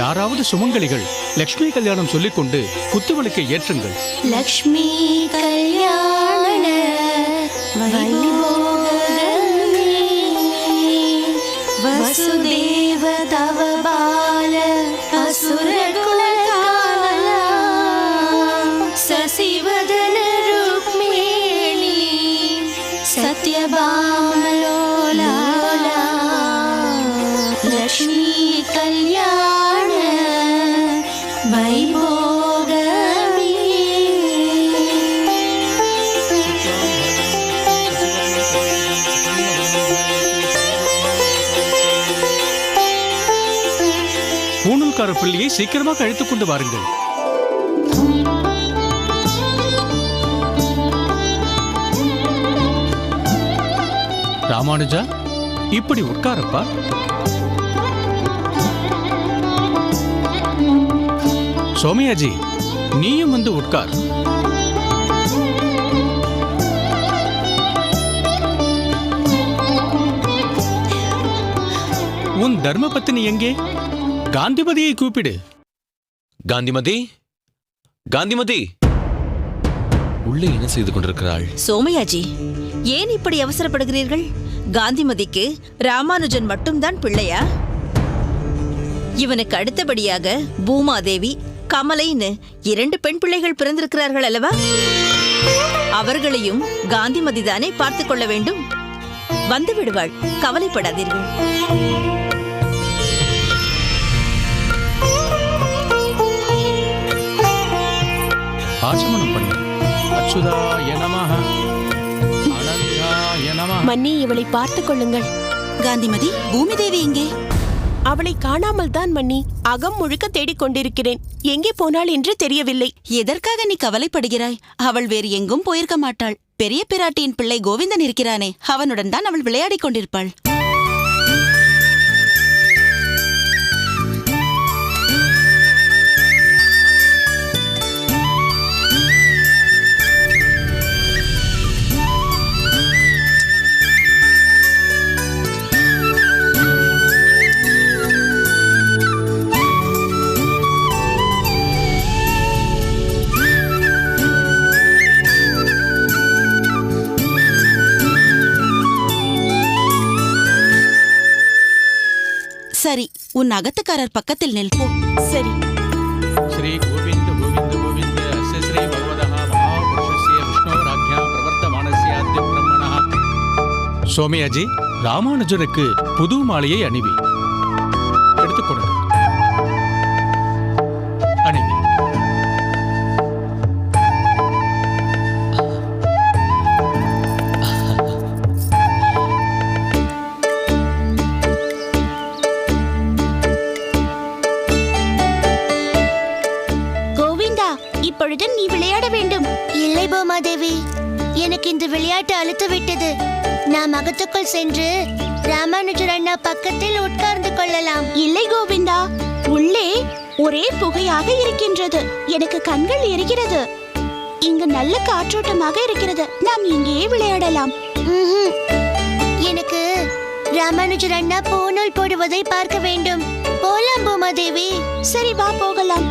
யாராவது சுமங்கலிகள் லக்ஷ்மி கல்யாணம் சொல்லிக்கொண்டு குத்துவிளக்கை ஏற்றுங்கள். லக்ஷ்மி கல்யாண வைபோகமே வசுதேவ தவ பால அசுர குலகால சசிவதன ருக்மிணி சத்யபாமலோலா லக்ஷ்மி கல்யாண வைபோகமே. பூணூல்கார பிள்ளையை சீக்கிரமாக அழைத்துக் கொண்டு வாருங்கள். ராமானுஜா, இப்படி உட்காரப்பா. சோமயாஜி, நீயும் வந்து உட்கார். உன் தர்மபத்தினி எங்கே? காந்திமதியை கூப்பிடு. காந்திமதி, காந்திமதி, உள்ளே என்ன செய்து கொண்டிருக்கிறாள்? சோமயாஜி, ஏன் இப்படி அவசரப்படுகிறீர்கள்? காந்திமதிக்கு ராமானுஜன் மட்டும்தான் பிள்ளையா? இவனுக்கு அடுத்தபடியாக பூமாதேவி, கமலைன்னு 2 பெண் பிள்ளைகள் பிறந்திருக்கிறார்கள் அல்லவா? அவர்களையும் காந்திமதி தானே பார்த்துக் கொள்ள வேண்டும். வந்து விடுவாள், கவலைப்படாதீர்கள். ஆச்சமனம் பண்ணு. அச்சுதாய நமஹ, அனந்தாய நமஹ. மன்னி, இவளை பார்த்துக் கொள்ளுங்கள். காந்திமதி, பூமிதேவி எங்கே? அவளை காணாமல் தான் மன்னி. அகம் முழுக்க தேடிக் கொண்டிருக்கிறேன். எங்கே போனாள் என்று தெரியவில்லை. எதற்காக நீ கவலைப்படுகிறாய்? அவள் வேறு எங்கும் போயிருக்க மாட்டாள். பெரிய பிராட்டியின் பிள்ளை கோவிந்தன் இருக்கிறானே, அவனுடன் தான் அவள் விளையாடிக் கொண்டிருப்பாள். சரி, உன் அகத்துக்காரர் பக்கத்தில் நிற்போ. சரி. ஸ்ரீ கோவிந்த கோவிந்த கோவிந்த அஸ்ய ஸ்ரீ பகவதः மகாபுருஷஸ்ய விஷ்ணோராஜ்ஞா பிரவர்த்தமானஸ்ய ஆத்ய பிரம்மணः. சோமயாஜி, ராமானுஜனுக்கு புது மாலையை அணிவி. எடுத்துக் கொடுங்க. அணிவி. இப்பொழுது நீ விளையாட வேண்டும். இல்லை பூமாதேவி, எனக்கு இந்த விளையாட்டு அழுத்து விட்டது. நாம் அகத்துக்குள் சென்று ராமானுஜர் அண்ணா பக்கத்தில் உட்கார்ந்து கொள்ளலாம். இல்லை கோவிந்தா, உள்ளே ஒரே புகையாக இருக்கின்றது. எனக்கு கண்கள் எரிகிறது. இங்கு நல்ல காற்றோட்டமாக இருக்கிறது. நாம் இங்கேயே விளையாடலாம். எனக்கு ராமானுஜர் அண்ணா பூநூல் போடுவதை பார்க்க வேண்டும். போலாம் பூமாதேவி. சரி, வா போகலாம்.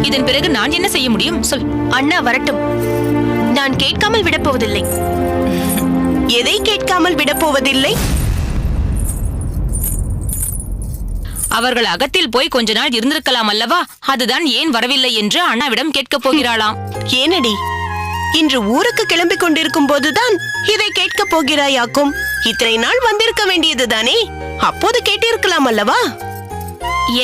இதன் பிறகு நான் என்ன செய்ய முடியும்? சொல். அண்ணா வரட்டும். நான் கேட்காமல் விடப்போவதில்லை. எதை கேட்காமல் விடப்போவதில்லை? அவர்கள் அகத்தில் போய் கொஞ்ச நாள் இருந்திருக்கலாம் அல்லவா? அதுதான் ஏன் வரவில்லை என்று அண்ணாவிடம் கேட்கப் போகிறாளாம். ஏனடி, இன்று ஊருக்கு கிளம்பிக் கொண்டிருக்கும் போதுதான் இதை கேட்கப் போகிறாயாக்கும். இத்தனை நாள் வந்திருக்க வேண்டியதுதானே? அப்போது கேட்டிருக்கலாம் அல்லவா?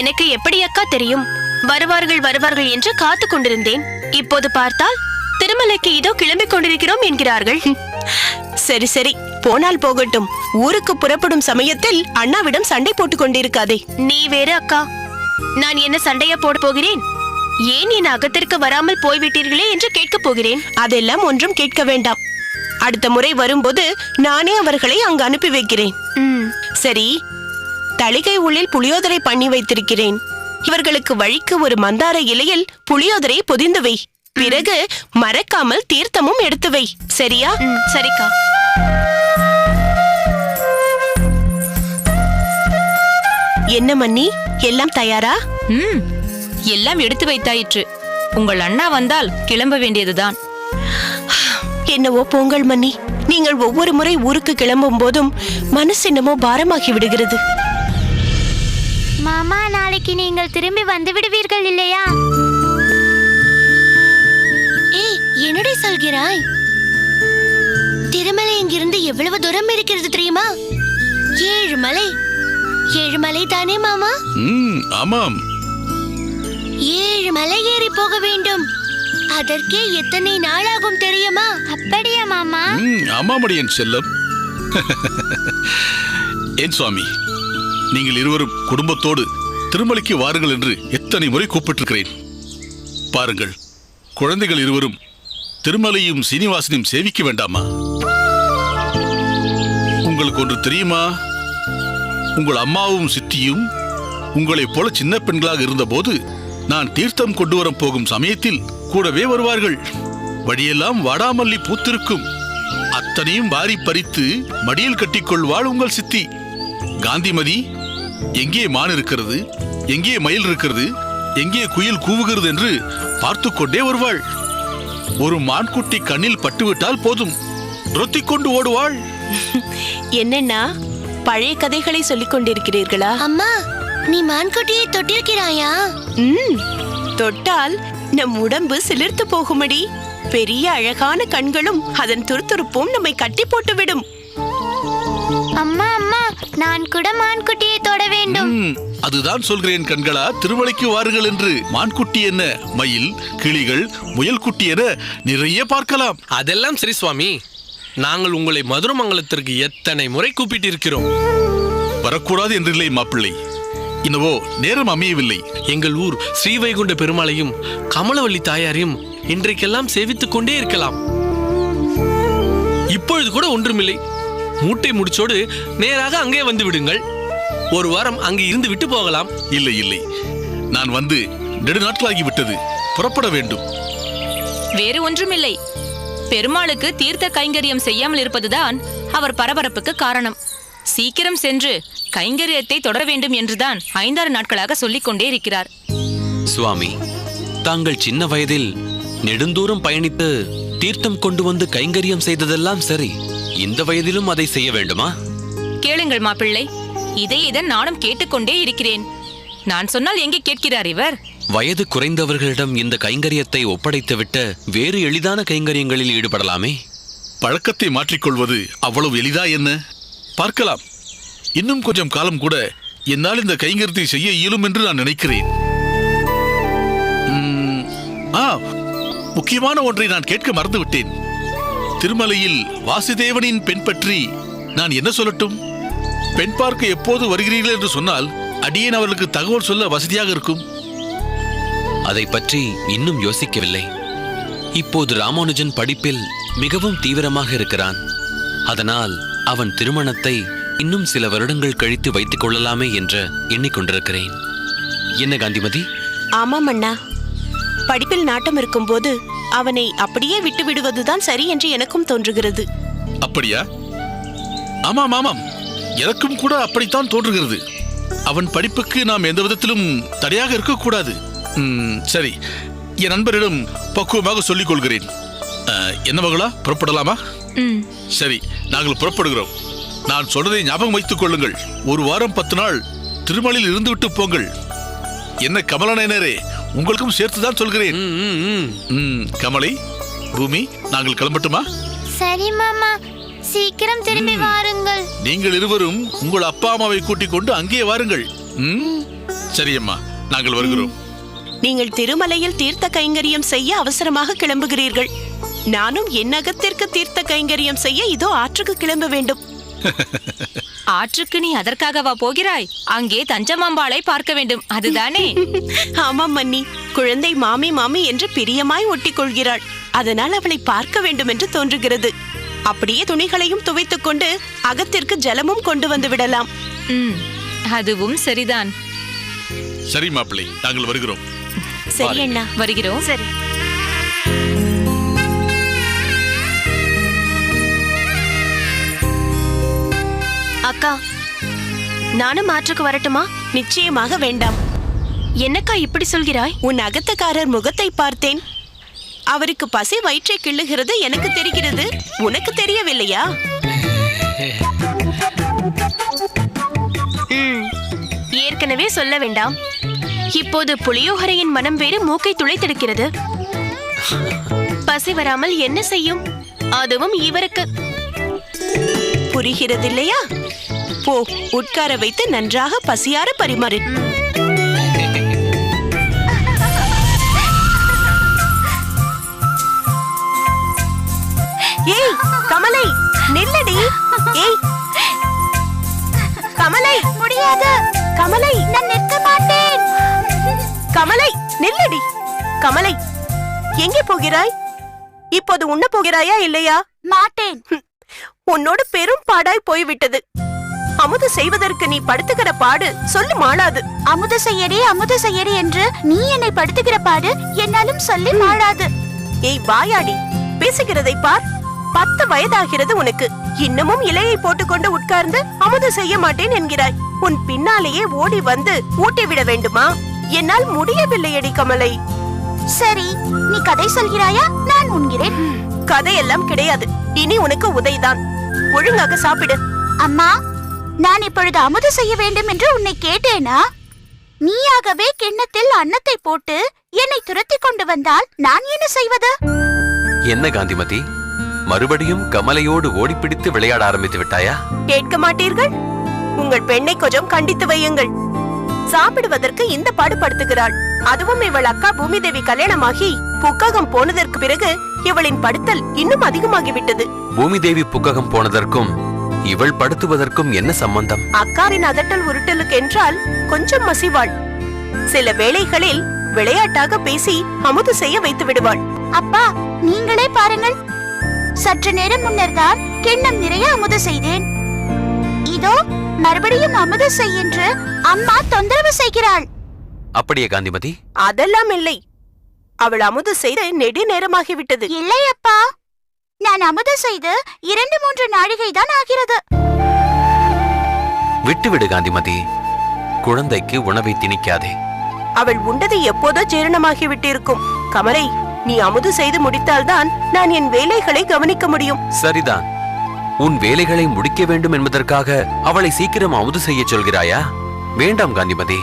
எனக்கு எப்படி அக்கா தெரியும்? வருவார்கள் வருவார்கள் என்று காத்து கொண்டிருந்தேன். இப்போது பார்த்தால் திருமலைக்கு இதோ கிளம்பிக் கொண்டிருக்கிறோம் என்கிறார்கள். சரி சரி, போனால் போகட்டும். ஊருக்கு புறப்படும் சமயத்தில் அண்ணாவிடம் சண்டை போட்டுக் கொண்டிருக்காதே. நீ வேறு அக்கா, நான் என்ன சண்டையா போட போகிறேன்? ஏன் என் அகத்திற்கு வராமல் போய்விட்டீர்களே என்று கேட்கப் போகிறேன். அதெல்லாம் ஒன்றும் கேட்க வேண்டாம். அடுத்த முறை வரும்போது நானே அவர்களை அங்கு அனுப்பி வைக்கிறேன். சரி, தளிகை உள்ளில் புளியோதரை பண்ணி வைத்திருக்கிறேன். இவர்களுக்கு வழிக்கு ஒரு மந்தார இலையில் புளியோதரை பொதிந்து வை. பிறகு மறக்காமல் தீர்த்தமும் எடுத்து வை, சரியா? சரிக்கா. என்ன மன்னி, எல்லாம் தயாரா? எல்லாம் எடுத்து வைத்தாயிற்று. உங்கள் அண்ணா வந்தால் கிளம்ப வேண்டியதுதான். என்னவோ போங்கள் மன்னி. நீங்கள் ஒவ்வொரு முறை ஊருக்கு கிளம்பும் போதும் மனசு என்னமோ பாரமாகி விடுகிறது. மாமா, நாளைக்கு நீங்கள் திரும்பி வந்து விடுவீர்கள் இல்லையா? ஏய், என்னடி சொல்கிறாய்? திருமலை இங்கிருந்து எவ்வளவு தூரம் இருக்கிறது தெரியுமா? 7 மலை. 7 மலை தானே மாமா? ஆமாம். 7 மலை ஏறி போக வேண்டும். அதற்கே எத்தனை நாளாகும் தெரியுமா? அப்படியா மாமா? ஆமாமடி என் செல்லம். என் சுவாமி, நீங்கள் இருவரும் குடும்பத்தோடு திருமலைக்கு வாருங்கள் என்று எத்தனை முறை கூப்பிட்டிருக்கிறேன். பாருங்கள், குழந்தைகள் இருவரும் திருமலையும் சீனிவாசனையும் சேவிக்க வேண்டாமா? உங்களுக்கு ஒன்று தெரியுமா? உங்கள் அம்மாவும் சித்தியும் உங்களைப் போல சின்ன பெண்களாக இருந்தபோது நான் தீர்த்தம் கொண்டு வர போகும் சமயத்தில் கூடவே வருவார்கள். வழியெல்லாம் வாடாமல்லி பூத்திருக்கும். அத்தனையும் வாரி பறித்து மடியில் கட்டிக்கொள்வாள் உங்கள் சித்தி. காந்திமதி, எங்கே மான் இருக்கிறது, எங்கே மயில் இருக்கிறது, எங்கே குயில் கூவுகிறது என்று பார்த்து கொண்டே வருவாள். ஒரு மான்குட்டி கண்ணில் பட்டுவிட்டால் போதும், ரொத்திக் கொண்டு ஓடுவாள். என்னன்னா, பழைய கதைகளை சொல்லிக் கொண்டிருக்கிறீர்களா? அம்மா, நீ மான்குட்டியை தொட்டிருக்கிறாயா? தொட்டால் நம் உடம்பு சிலிர்த்து போகுமடி. பெரிய அழகான கண்களும் அதன் துருதுருப்பும் நம்மை கட்டி போட்டுவிடும். அம்மா அம்மா, நான் கூட மான்குட்டியை தொட வேண்டும். அதுதான் சொல்கிறேன் கண்களா, திருமலைக்கு வாருங்கள் என்று. மான்குட்டி என்ன, மயில், கிளிகள், முயல் குட்டி என நிறைய பார்க்கலாம். அதெல்லாம் சரி சுவாமி, நாங்கள் உங்களை மதுரமங்கலத்திற்கு எத்தனை முறை கூப்பிட்டிருக்கிறோம். வரக்கூடாது என்றில்லை மாப்பிள்ளை, இன்னவோ நேரம் அமையவில்லை. எங்கள் ஊர் ஸ்ரீவைகுண்ட பெருமாளையும் கமலவல்லி தாயாரையும் இன்றைக்கெல்லாம் சேவித்துக் கொண்டே இருக்கலாம். இப்பொழுது கூட ஒன்றுமில்லை, மூட்டை முடிச்சோடு நேராக அங்கே வந்து விடுங்கள். ஒரு வாரம் அங்கே இருந்து விட்டு போகலாம். இல்லை இல்லை, நான் வந்து நெடுநாட்களாகி விட்டது, புறப்பட வேண்டும். வேறு ஒன்றுமில்லை, பெருமாளுக்கு தீர்த்த கைங்கரியம் செய்யாமல் இருப்பதுதான் அவர் பரபரப்புக்கு காரணம். சீக்கிரம் சென்று கைங்கரியத்தை தொடர வேண்டும் என்றுதான் 5-6 நாட்களாக சொல்லிக் கொண்டே இருக்கிறார். சுவாமி, தாங்கள் சின்ன வயதில் நெடுந்தூரம் பயணித்து தீர்த்தம் கொண்டு வந்து கைங்கரியம் செய்ததெல்லாம் சரி, இந்த வயதிலும் அதை செய்ய வேண்டுமா? கேளுங்கள் மாப்பிள்ளை, இதைதான் நானும் கேட்டுக்கொண்டே இருக்கிறேன். நான் சொன்னால் எங்கே கேட்கிறார் இவர்? வயது குறைந்தவர்களிடம் இந்த கைங்கரியத்தை ஒப்படைத்துவிட்டு வேறு எளிதான கைங்கரியங்களில் ஈடுபடலாமே. பழக்கத்தை மாற்றிக்கொள்வது அவ்வளவு எளிதா என்ன? பார்க்கலாம். இன்னும் கொஞ்சம் காலம் கூட என்னால் இந்த கைங்கரியத்தை செய்ய இயலும் என்று நான் நினைக்கிறேன். முக்கியமான ஒன்றை நான் கேட்க மறந்துவிட்டேன். திருமலையில் வாசுதேவனின் பெண் பற்றி நான் என்ன சொல்லட்டும்? பெண் பார்க்க எப்போது வருகிறீர்கள் என்று சொன்னால் அடியேன் அவர்களுக்கு தகவல் சொல்ல வசதியாக இருக்கும். அதை பற்றி இன்னும் யோசிக்கவில்லை. இப்போது ராமானுஜன் படிப்பில் மிகவும் தீவிரமாக இருக்கிறான். அதனால் அவன் திருமணத்தை இன்னும் சில வருடங்கள் கழித்து வைத்துக் கொள்ளலாமே என்று எண்ணிக்கொண்டிருக்கிறேன். என்ன காந்திமதி? ஆமாம் அண்ணா, படிப்பில் நாட்டம் இருக்கும்போது அவனை அப்படியே விட்டு விடுவதுதான் சரி என்று எனக்கும் தோன்றுகிறது. அப்படியா? ஆமாம் ஆமாம், எனக்கும் கூட அப்படித்தான் தோன்றுகிறது. அவன் படிப்புக்கு நாம் எந்த விதத்திலும் தடையாக இருக்கக்கூடாது. சரி, என் நண்பரிடம் பக்குவமாக சொல்லிக் கொள்கிறேன். என்ன மகளா, புறப்படலாமா? சரி, நாங்கள் புறப்படுகிறோம். நான் சொல்றதை ஞாபகம் வைத்துக் கொள்ளுங்கள். ஒரு வாரம் 10 நாள் திருமலையில் இருந்து விட்டு போங்கள். என்ன கமலநயனரே, உங்களுக்கும் சேர்த்துதான் சொல்கிறேன். கமலை, பூமி, நாங்கள் கிளம்பட்டுமா? சரி மாமா, சீக்கிரம் திரும்பி வாருங்கள். நீங்கள் இருவரும் உங்கள் அப்பா அம்மாவை கூட்டிக் கொண்டு அங்கே வாருங்கள். சரி அம்மா, நாங்கள் வருகிறோம். நீங்கள் திருமலையில் தீர்த்த கைங்கரியம் செய்ய அவசரமாக கிளம்புகிறீர்கள். நானும் என் அகத்திற்கு தீர்த்த கைங்கரியம் செய்ய இதோ ஆற்றுக்கு கிளம்ப வேண்டும். ஆற்றுக்கு நீ அதற்காகவா போகிறாய்? அங்கே தஞ்சமாம்பாளை பார்க்க வேண்டும், அதுதானே? ஆமாம் மன்னி, குழந்தை மாமி மாமி என்று பிரியமாய் ஒட்டிக் கொள்கிறாள். அதனால் அவளை பார்க்க வேண்டும் என்று தோன்றுகிறது. அப்படியே துணிகளையும் துவைத்துக் கொண்டு அகத்திற்கு ஜலமும் கொண்டு வந்து விடலாம். அதுவும் சரிதான். சரி மாப்பிள்ளை, நாங்கள் வருகிறோம். சரி அண்ணா, வருகிறோம். சரி. அக்கா, நானும் ஆற்றுக்கு வரட்டுமா? நிச்சயமாக வேண்டாம். என்னக்கா இப்படி சொல்கிறாய்? உன் அகத்தக்காரர் முகத்தை பார்த்தேன். அவருக்கு பசி வயிற்றை கிள்ளுகிறது எனக்கு தெரிகிறது. உனக்கு தெரியவில்லையா? ஏற்கனவே சொல்ல வேண்டாம். இப்போது புளியோகரையின் மனம் வேறு மூக்கை துளைத்தெடுக்கிறது. பசி வராமல் என்ன செய்யும்? அதுவும் இவருக்கு. புரிகிறதில்லையா? போ, உட்கார வைத்து நன்றாக பசியார பரிமாறு. ஏய் கமலை, நில்லடி. ஏய் கமலை, முடியாது. கமலை, நான் நிற்க மாட்டேன். கமலை, நில்லடி. கமலை, எங்கே போகிறாய்? இப்போது உண்ண போகிறாயா இல்லையா? மாட்டேன். உன்னோடு பெரும் பாடாய் போய்விட்டது. அமுது செய்வதற்கு நீ படுத்துகிற பாடு சொல்லி மாளாது. அமுத செய்யடி என்று நீ என்னை படுத்துகிற பாடு என்னாலும் சொல்லி மாளாது. ஏய் வாயாடி, பேசுகிறதை பார். 10 வயதாகிறது உனக்கு. இன்னமும் இலையை போட்டுக்கொண்டு உட்கார்ந்து அமுது செய்ய மாட்டேன் என்கிறாய். உன் பின்னாலேயே ஓடி வந்து ஊட்டி விட வேண்டுமா? என்னால் முடியவில்லையடி கமலை. சரி, நீ கதை சொல்கிறாயா? நான் உண்கிறேன். கதையெல்லாம் கிடையாது. இனி உனக்கு உதைதான். ஒழுங்காக சாப்பிடு. அம்மா, நான் இப்பொழுது அமுது செய்ய வேண்டும் என்று உன்னை கேட்டேனா? நீயாகவே கிண்ணத்தில் அன்னத்தை போட்டு என்னை துரத்தி கொண்டு வந்தால் நான் என்ன செய்வது? என்ன காந்திமதி, மறுபடியும் கமலையோடு ஓடிப்பிடித்து விளையாட ஆரம்பித்து விட்டாயா? கேட்க மாட்டீர்கள்? உங்கள் பெண்ணை கொஞ்சம் கண்டித்து வையுங்கள். சாப்பிடுவதற்கு இந்த பாடுபடுத்துகிறாள். அதுவும் இவள் அக்கா பூமி தேவி கல்யாணமாகி புக்ககம் போனதற்கு பிறகு இவளின் படுத்தல் இன்னும் அதிகமாகிவிட்டது. பூமி தேவி புக்ககம் போனதற்கும் இவள் படுத்துவதற்கும் என்ன சம்பந்தம்? அக்காவின் அதட்டல் உருட்டலுக்கு என்றால் கொஞ்சம் மசிவாள். சில வேளைகளில் விளையாட்டாக பேசி அமுது செய்ய வைத்து விடுவாள். அப்பா, நீங்களே பாருங்கள். சற்று நேரம் முன்னர் தான் கிண்ணம் நிறைய அமுது செய்தேன். இதோ மறுபடியும் அமுது செய் என்று அம்மா தொந்தரவு செய்கிறாள். அப்படியே காந்திமதி? அதெல்லாம் இல்லை. அவள் அமுது செய்து நெடு நேரமாகிவிட்டது. இல்லை அப்பா, நான் அமுது செய்து 2-3 நாழிகை தான் ஆகிறது. விட்டுவிடு காந்திமதி, குழந்தைக்கு உணவை திணிக்காதே. அவள் உண்டது எப்போதோ ஜீரணமாகிவிட்டிருக்கும். கமலை, நீ அமுது செய்து முடித்தால்தான் நான் என் வேலைகளை கவனிக்க முடியும். சரிதான். உன் வேலைகளை முடிக்க வேண்டும் என்பதற்காக அவளை சீக்கிரம் அமுது செய்ய சொல்கிறாயா? வேண்டாம் காந்திமதி.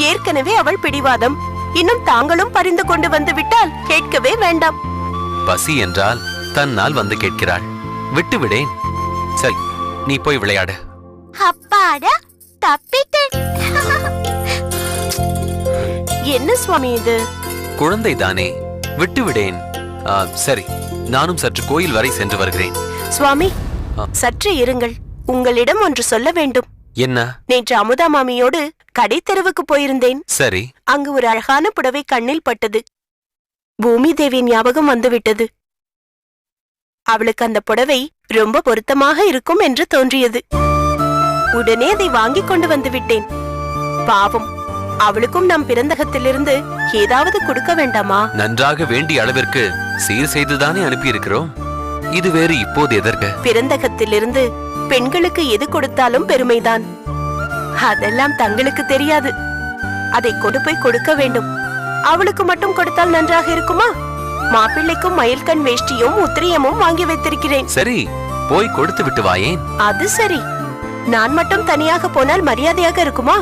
ஏற்கனவே அவள் பிடிவாதம். இன்னும் தாங்களும் பரிந்து கொண்டு வந்து விட்டால் கேட்கவே வேண்டாம். பசி என்றால் தன்னால் வந்து கேட்கிறாள். விட்டுவிடேன். சரி, நீ போய் விளையாடு. அப்பாடா, தப்பித்தேன். என்ன சுவாமி இது? குழந்தைதானே, விட்டுவிடேன். சரி, நானும் சற்று கோயில் வரை சென்று வருகிறேன். சுவாமி, சற்று இருங்கள். உங்களிடம் ஒன்று சொல்ல வேண்டும். என்ன? நேற்று அமுதா மாமியோடு கடை தெருவுக்கு போயிருந்தேன். சரி. அங்கு ஒரு அழகான புடவை கண்ணில் பட்டது. பூமி தேவி ஞாபகம் வந்துவிட்டது. அவளுக்கு அந்த புடவை ரொம்ப பொருத்தமாக இருக்கும் என்று தோன்றியது. உடனே அதை வாங்கிக் கொண்டு வந்து விட்டேன். பாவம், அவளுக்கும் நம் பிறந்தகத்திலிருந்து ஏதாவது கொடுக்க வேண்டாமா? நன்றாக வேண்டிய அளவிற்கு சீர் செய்துதானே அனுப்பியிருக்கிறோம். இது வேறு இப்போது எதற்கு? பிறந்தகத்திலிருந்து பெண்களுக்கு எது கொடுத்தாலும் பெருமைதான். அதெல்லாம் தங்களுக்கு தெரியாது. அதை கொண்டு போய் கொடுக்க வேண்டும். அவளுக்கு மட்டும் கொடுத்தால் நன்றாக இருக்குமா? மாப்பிள்ளைக்கும் மயில்கண் வேஷ்டியும் உத்திரியமும் வாங்கி வைத்திருக்கிறேன். சரி, போய் கொடுத்து விட்டு வாயேன். அது சரி. நான் மட்டும் தனியாக போனால் மரியாதையாக இருக்குமா?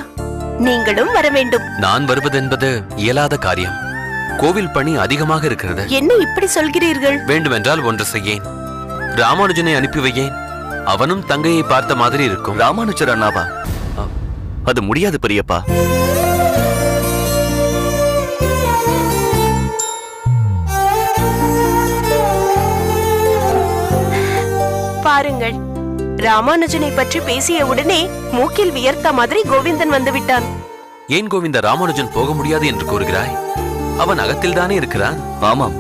நீங்களும் வர வேண்டும். நான் வருவதென்பது இயலாத காரியம். கோவில் பணி அதிகமாக இருக்கிறது. என்ன இப்படி சொல்கிறீர்கள்? வேண்டுமென்றால் ஒன்று செய்யேன். ராமானுஜனை அனுப்பி வையேன். அவனும் தங்கையை பார்த்த மாதிரி இருக்கும். ராமானுஜர் அண்ணாவா? அது முடியாது பெரியப்பா. பாருங்கள், ராமானுஜனை பற்றி பேசிய உடனே மூக்கில் வியர்த்த மாதிரி கோவிந்தன் வந்து விட்டான். ஏன் கோவிந்த ராமானுஜன் போக முடியாது என்று கூறுகிறாய்? அவன் அகத்தில் தானே இருக்கிறான். ஆமாம்,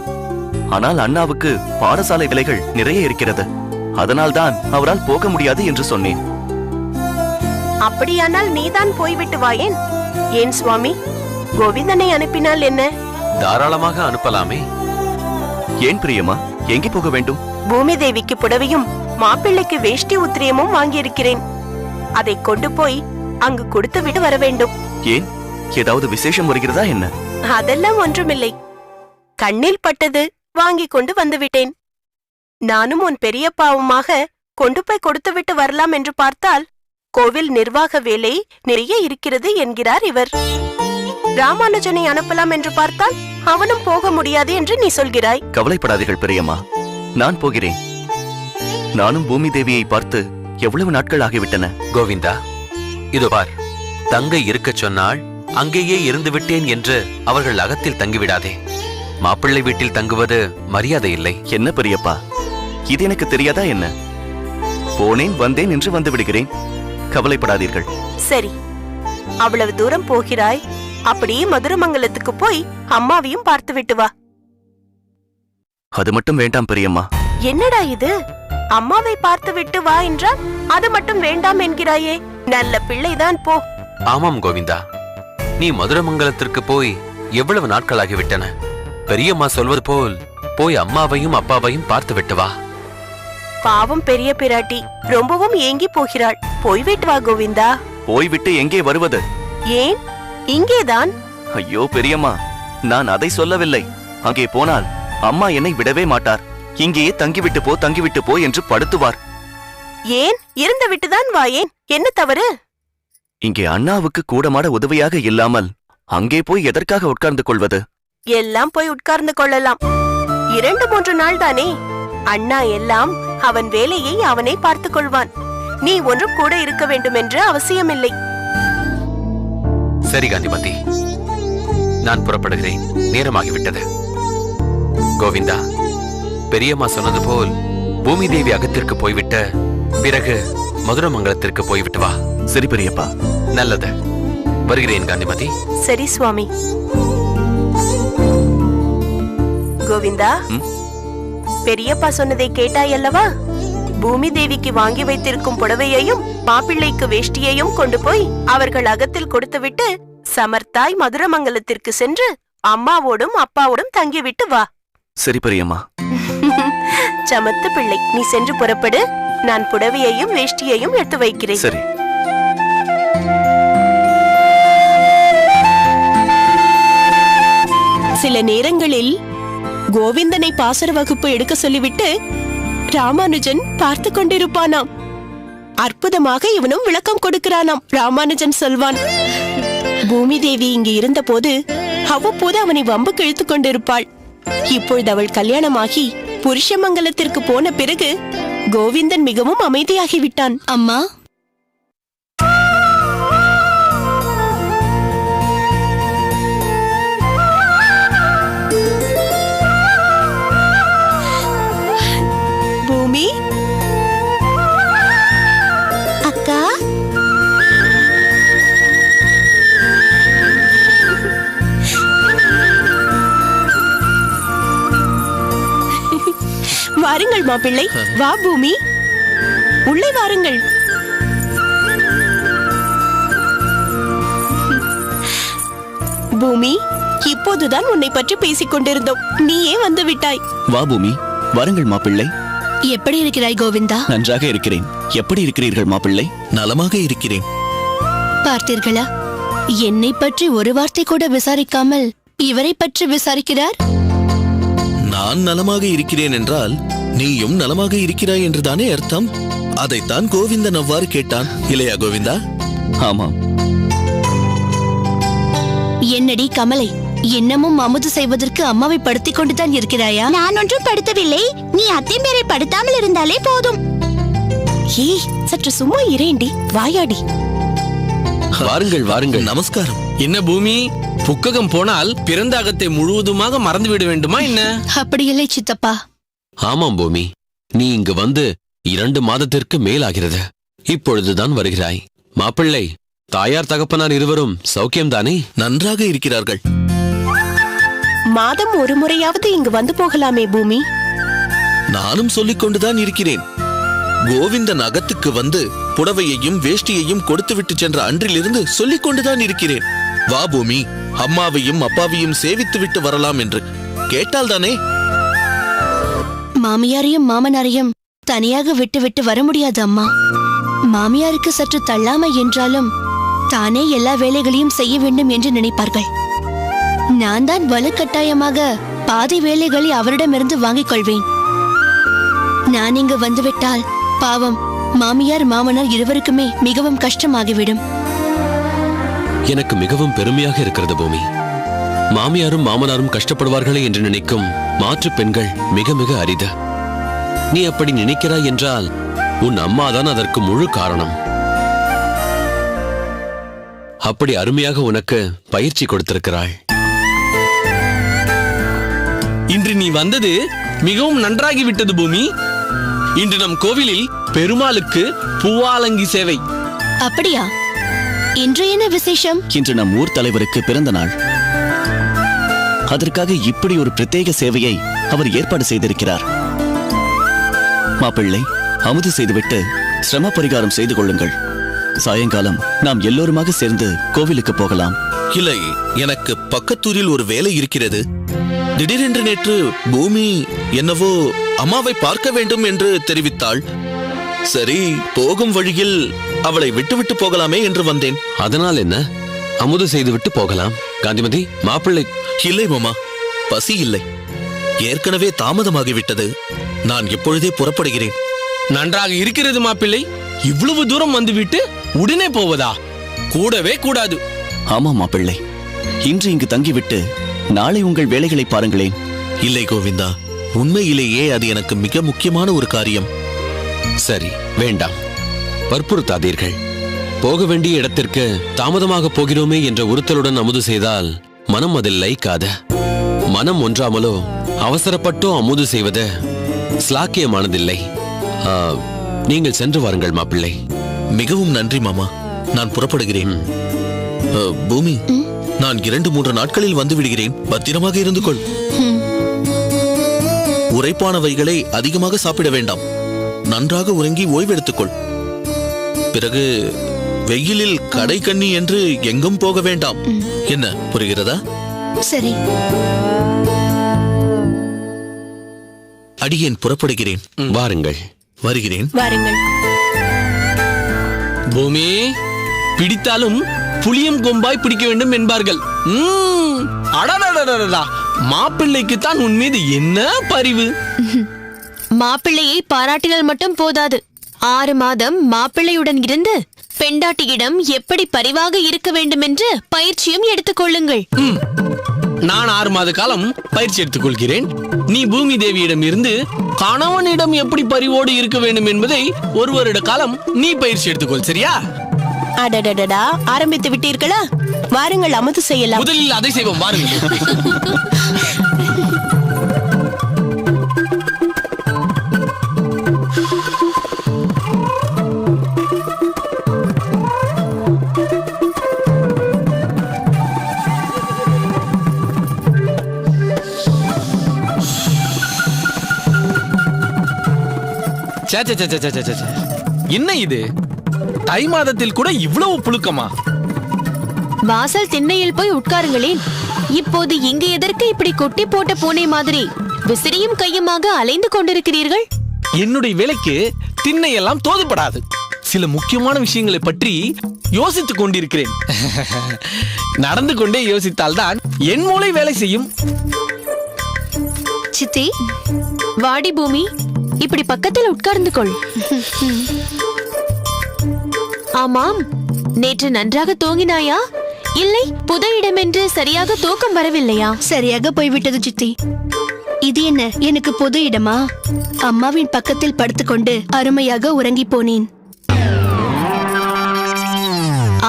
ஆனால் அண்ணாவுக்கு பாடசாலை வேலைகள் நிறைய இருக்கிறது. அதனால்தான் அவரால் போக முடியாது என்று சொன்னேன். அப்படியானால் நீதான் போய்விட்டு வாயேன். ஏன் சுவாமி, கோவிந்தனை அனுப்பினால் என்ன? தாராளமாக அனுப்பலாமே. ஏன் பிரியமா, எங்கே போக வேண்டும்? பூமி தேவிக்கு புடவையும் மாப்பிள்ளைக்கு வேஷ்டி உத்திரியமும் வாங்கியிருக்கிறேன். அதை கொண்டு போய் அங்கு கொடுத்து விட்டு வர வேண்டும். ஏன், ஏதாவது விசேஷம் வருகிறதா என்ன? அதெல்லாம் ஒன்றுமில்லை. கண்ணில் பட்டது, வாங்கி கொண்டு வந்துவிட்டேன். நானும் உன் பெரியப்பாவுமாக கொண்டு போய் கொடுத்து விட்டு வரலாம் என்று பார்த்தால் கோவில் நிர்வாக வேலை நிறைய இருக்கிறது என்கிறார் இவர். ராமானுஜனை அனுப்பலாம் என்று பார்த்தால் அவனும் போக முடியாது என்று நீ சொல்கிறாய். கவலைப்படாதீர்கள் பெரியம்மா, நான் போகிறேன். நானும் பூமி தேவியை பார்த்து எவ்வளவு நாட்கள் ஆகிவிட்டன. கோவிந்தா, இதோ பார், தங்கை இருக்கச் சொன்னால் அங்கேயே இருந்து விட்டேன் என்று அவர்கள் அகத்தில் தங்கிவிடாதே. மாப்பிள்ளை வீட்டில் தங்குவது மரியாதை இல்லை. என்ன பெரியப்பா, இது எனக்கு தெரியாதா என்ன? போனேன் வந்தேன் என்று வந்து விடுகிறேன். கவலைப்படாதீர்கள். சரி, அவ்வளவு தூரம் போகிறாய், அப்படியே மதுரமங்கலத்துக்கு போய் அம்மாவையும் பார்த்து விட்டு வா. அது மட்டும் வேண்டாம் பெரியம்மா. என்னடா இது, அம்மாவை பார்த்து விட்டு வா என்றால் அது மட்டும் வேண்டாம் என்கிறாயே. நல்ல பிள்ளைதான், போ. ஆமாம் கோவிந்தா, நீ மதுரமங்கலத்திற்கு போய் எவ்வளவு நாட்கள் ஆகிவிட்டன. பெரியம்மா சொல்வது போல் போய் அம்மாவையும் அப்பாவையும் பார்த்து விட்டு வா. பாவம் பெரிய பிராட்டி ரொம்பவும் ஏங்கி போகிறாள். போய்விட்டு வா கோவிந்தா. போய்விட்டு எங்கே வருவது? ஏன், இங்கேதான். ஐயோ பெரியம்மா, நான் அதை சொல்லவில்லை. அங்கே போனால் அம்மா என்னை விடவே மாட்டார். இங்கேயே தங்கிவிட்டு போ என்று படுத்துவார். ஏன், இருந்து விட்டுதான் வா. ஏன், என்ன தவறு? இங்கே அண்ணாவுக்கு கூடமாட உதவியாக இல்லாமல் அங்கே போய் எதற்காக உட்கார்ந்து கொள்வது? எல்லாம் போய் உட்கார்ந்து கொள்ளலாம். 2-3 நாள் தானே. அண்ணா எல்லாம் அவன் வேலையை அவனே பார்த்துக் கொள்வான். நீ ஒன்றும் கூட இருக்க வேண்டும் என்று அவசியமில்லை. சரி காந்திமதி, நான் புறப்படுகிறேன். நேரமாகிவிட்டது. கோவிந்தா, பெரியம்மா சொன்னது போல் பூமி தேவி அகத்திற்கு போய்விட்ட பிறகு மதுரமங்கலத்திற்கு போய்விட்டு வா. சரி பெரியப்பா. நல்லது. வருகிறேன் காந்திமதி. சரி சுவாமி. கோவிந்தா, பெரியப்பா சொன்னதை கேட்டாயல்லவா? பூமி தேவிக்கு வாங்கி வைத்திருக்கும் புடவையையும் மாப்பிள்ளைக்கு வேஷ்டியையும் கொண்டு போய் அவர்கள் அகத்தில் கொடுத்துவிட்டு சமர்த்தாய் மதுரமங்கலத்திற்கு சென்று அம்மாவோடும் அப்பாவோடும் தங்கிவிட்டு வா. சரி பெரியம்மா. சமத்து பிள்ளை, நீ சென்று புறப்படு. நான் புடவையையும் வேஷ்டியையும் எடுத்து வைக்கிறேன். சரி. சில நேரங்களில் கோவிந்தனை பாசர வகுப்பு எடுக்க சொல்லிவிட்டு ராமானுஜன் பார்த்து கொண்டிருப்பானாம். அற்புதமாக இவனும் விளக்கம் கொடுக்கிறானாம். ராமானுஜன் சொல்வான், பூமி தேவி இங்கு இருந்த போது அவ்வப்போது அவனை வம்புக்கு இழுத்துக் கொண்டிருப்பாள். இப்பொழுது அவள் கல்யாணமாகி புருஷமங்கலத்திற்கு போன பிறகு கோவிந்தன் மிகவும் அமைதியாகிவிட்டான். அம்மா, பூமி, அக்கா, வாருங்கள் மாப்பிள்ளை. வா பூமி, உள்ளே வாருங்கள். பூமி, இப்போதுதான் உன்னை பற்றி பேசிக் கொண்டிருந்தோம். நீயே வந்து விட்டாய். வா பூமி, வாருங்கள் மாப்பிள்ளை. எப்படி இருக்கிறாய் கோவிந்தா? நன்றாக இருக்கிறேன். எப்படி இருக்கிறீர்கள் மாப்பிள்ளை? நலமாக இருக்கிறேன். பார்த்தீர்களா, என்னை பற்றி ஒரு வார்த்தை கூட விசாரிக்காமல் இவரை பற்றி விசாரிக்கிறார். நான் நலமாக இருக்கிறேன் என்றால் நீயும் நலமாக இருக்கிறாய் என்றுதானே அர்த்தம். அதைத்தான் கோவிந்தன் அவ்வாறு கேட்டான், இல்லையா கோவிந்தா? ஆமாம். என்னடி கமலை, இன்னமும் அமுது செய்வதற்கு அம்மாவை படுத்திக் கொண்டுதான் இருக்கிறாயா? நான் ஒன்றும் படுத்தவில்லை. நீ அத்தை பேரை படுத்தாமல் இருந்தாலே போதும். ஏய், சற்று சும்மா இரேண்டி, வாயாடி. வாருங்கள் வாருங்கள். நமஸ்காரம். என்ன பூமி, புக்ககம் போனால் பிறந்த அகத்தை முழுவதுமாக மறந்து விட வேண்டுமா என்ன? அப்படியில்லை சித்தப்பா. ஆமாம் பூமி, நீ இங்கு வந்து 2 மாதத்திற்கு மேலாகிறது. இப்பொழுதுதான் வருகிறாய். மாப்பிள்ளை, தாயார் தகப்பனார் இருவரும் சௌக்கியம்தானே? நன்றாக இருக்கிறார்கள். மாதம் ஒரு முறையாவது இங்கு வந்து போகலாமே பூமி. நானும் சொல்லிக் கொண்டுதான் இருக்கிறேன். கோவிந்தன் அகத்துக்கு வந்து புடவையையும் வேஷ்டியையும் கொடுத்துவிட்டு சென்ற அன்றிலிருந்து சொல்லிக் கொண்டுதான் இருக்கிறேன். வா பூமி, அம்மாவையும் அப்பாவையும் சேவித்து விட்டு வரலாம் என்று கேட்டால்தானே. மாமியாரையும் மாமனாரையும் தனியாக விட்டு விட்டு வர முடியாது அம்மா. மாமியாருக்கு சற்று தள்ளாமை என்றாலும் தானே எல்லா வேலைகளையும் செய்ய வேண்டும் என்று நினைப்பார்கள். நான் தான் வலுக்கட்டாயமாக பாதி வேலைகளை அவரிடமிருந்து வாங்கிக் கொள்வேன். நான் இங்கு வந்துவிட்டால் பாவம் மாமியார் மாமனார் இருவருக்குமே மிகவும் கஷ்டமாகிவிடும். எனக்கு மிகவும் பெருமையாக இருக்கிறது பூமி. மாமியாரும் மாமனாரும் கஷ்டப்படுவார்களே என்று நினைக்கும் மாற்று பெண்கள் மிக மிக அரிது. நீ அப்படி நினைக்கிறாய் என்றால் உன் அம்மாதான் அதற்கு முழு காரணம். அப்படி அருமையாக உனக்கு பயிற்சி கொடுத்திருக்கிறாள். இன்று நீ வந்தது மிகவும் நன்றாகிவிட்டது பூமி. இன்று நம் கோவிலில் பெருமாளுக்கு பூவாலங்கி சேவை. அப்படியா? இன்று என்ன விசேஷம்? இன்று நம் ஊர் தலைவருக்கு பிறந்த நாள். அதற்காக இப்படி ஒரு பிரத்யேக சேவையை அவர் ஏற்பாடு செய்திருக்கிறார். மாப்பிள்ளை, அமுது செய்துவிட்டு சிரம பரிகாரம் செய்து கொள்ளுங்கள். சாயங்காலம் நாம் எல்லோருமாக சேர்ந்து கோவிலுக்கு போகலாம். இல்லை, எனக்கு பக்கத்தூரில் ஒரு வேலை இருக்கிறது. திடீரென்று நேற்று பூமி என்னவோ அம்மாவை பார்க்க வேண்டும் என்று தெரிவித்தாள். சரி, போகும் வழியில் அவளை விட்டுவிட்டு போகலாமே என்று வந்தேன். அதனால் என்ன, அமுது செய்துவிட்டு போகலாம். காந்திமதி, மாப்பிள்ளை. இல்லை மாமா, பசி இல்லை. ஏற்கனவே தாமதமாகிவிட்டது. நான் இப்பொழுதே புறப்படுகிறேன். நன்றாக இருக்கிறது மாப்பிள்ளை. இவ்வளவு தூரம் வந்துவிட்டு உடனே போவதா? கூடவே கூடாது. ஆமா மாப்பிள்ளை, இன்று இங்கு தங்கிவிட்டு நாளை உங்கள் வேலைகளை பாருங்களேன். இல்லை கோவிந்தா, உண்மையிலேயே அது எனக்கு மிக முக்கியமான ஒரு காரியம். சரி, வேண்டாம், வற்புறுத்தாதீர்கள். போக வேண்டிய இடத்திற்கு தாமதமாக போகிறோமே என்ற உறுத்தலுடன் அமுது செய்தால் மனம் அதில் லயிக்காத. மனம் ஒன்றாமலோ அவசரப்பட்டோ அமுது செய்வது ஸ்லாக்கியமானதில்லை. நீங்கள் சென்று வாருங்கள் மாப்பிள்ளை. மிகவும் நன்றி மாமா, நான் புறப்படுகிறேன். பூமி, நான் 2-3 நாட்களில் வந்து விடுகிறேன். பத்திரமாக இருந்து கொள். உரைப்பானவைகளை அதிகமாக சாப்பிட வேண்டாம். நன்றாக உறங்கி ஓய்வெடுத்துக்கொள். பிறகு வெயிலில் கடை கண்ணி என்று எங்கும் போக வேண்டாம். என்ன, புரிகிறதா? சரி. அடியேன் புறப்படுகிறேன். வாருங்கள். வருகிறேன். வாருங்கள். பூமி, பிடித்தாலும் புளியம் கொம்பாய் பிடிக்க வேண்டும் என்பார்கள். அடடடடடா, மாப்பிள்ளைக்கு தான் உன் மீது என்ன பரிவு! மாப்பிள்ளையை பாராட்டினால் மட்டும் போதாது. 6 மாதம் மாப்பிள்ளையுடன் இருந்து பெண்டாட்டியிடம் எப்படி பரிவாக இருக்க வேண்டும் என்று பயிற்சியும் எடுத்துக் கொள்ளுங்கள். நான் 6 மாத காலம் பயிற்சி எடுத்துக் கொள்கிறேன். நீ பூமி தேவியிடம் இருந்து கணவனிடம் எப்படி பரிவோடு இருக்க வேண்டும் என்பதை 1 வருட காலம் நீ பயிற்சி எடுத்துக்கொள். சரியா? அடடடடா, ஆரம்பித்து விட்டீர்களா? வாருங்கள், அமுது செய்யலாம். முதலில் அதை செய்வோம், வாருங்கள். என்ன இது? தை மாதத்தில் கூட இவ்வளவு புழுக்கமா? வாசல் திண்ணையில் போய் உட்காருங்களேன். இப்போது இங்கு எதற்கு இப்படி கொட்டி போட்ட பூனை மாதிரி விசிறியும் கையுமாக அலைந்து கொண்டிருக்கிறீர்கள்? என்னுடைய வேலைக்கு திண்ணையெல்லாம் தோதுபடாது. சில முக்கியமான விஷயங்களை பற்றி யோசித்துக் கொண்டிருக்கிறேன். நடந்து கொண்டே யோசித்தால்தான் என் மூளை வேலை செய்யும். சித்தி, வாடி பூமி, இப்படி பக்கத்தில் உட்கார்ந்து கொள். ஆமாம், நேற்று நன்றாக தூங்கினாயா? இல்லை, புது இடம் என்று சரியாக தூக்கம் வரவில்லையா? சரியாக போய்விட்டது சித்தி. இது என்ன, எனக்கு பொது இடமா? அம்மாவின் பக்கத்தில் படுத்துக்கொண்டு அருமையாக உறங்கி போனேன்.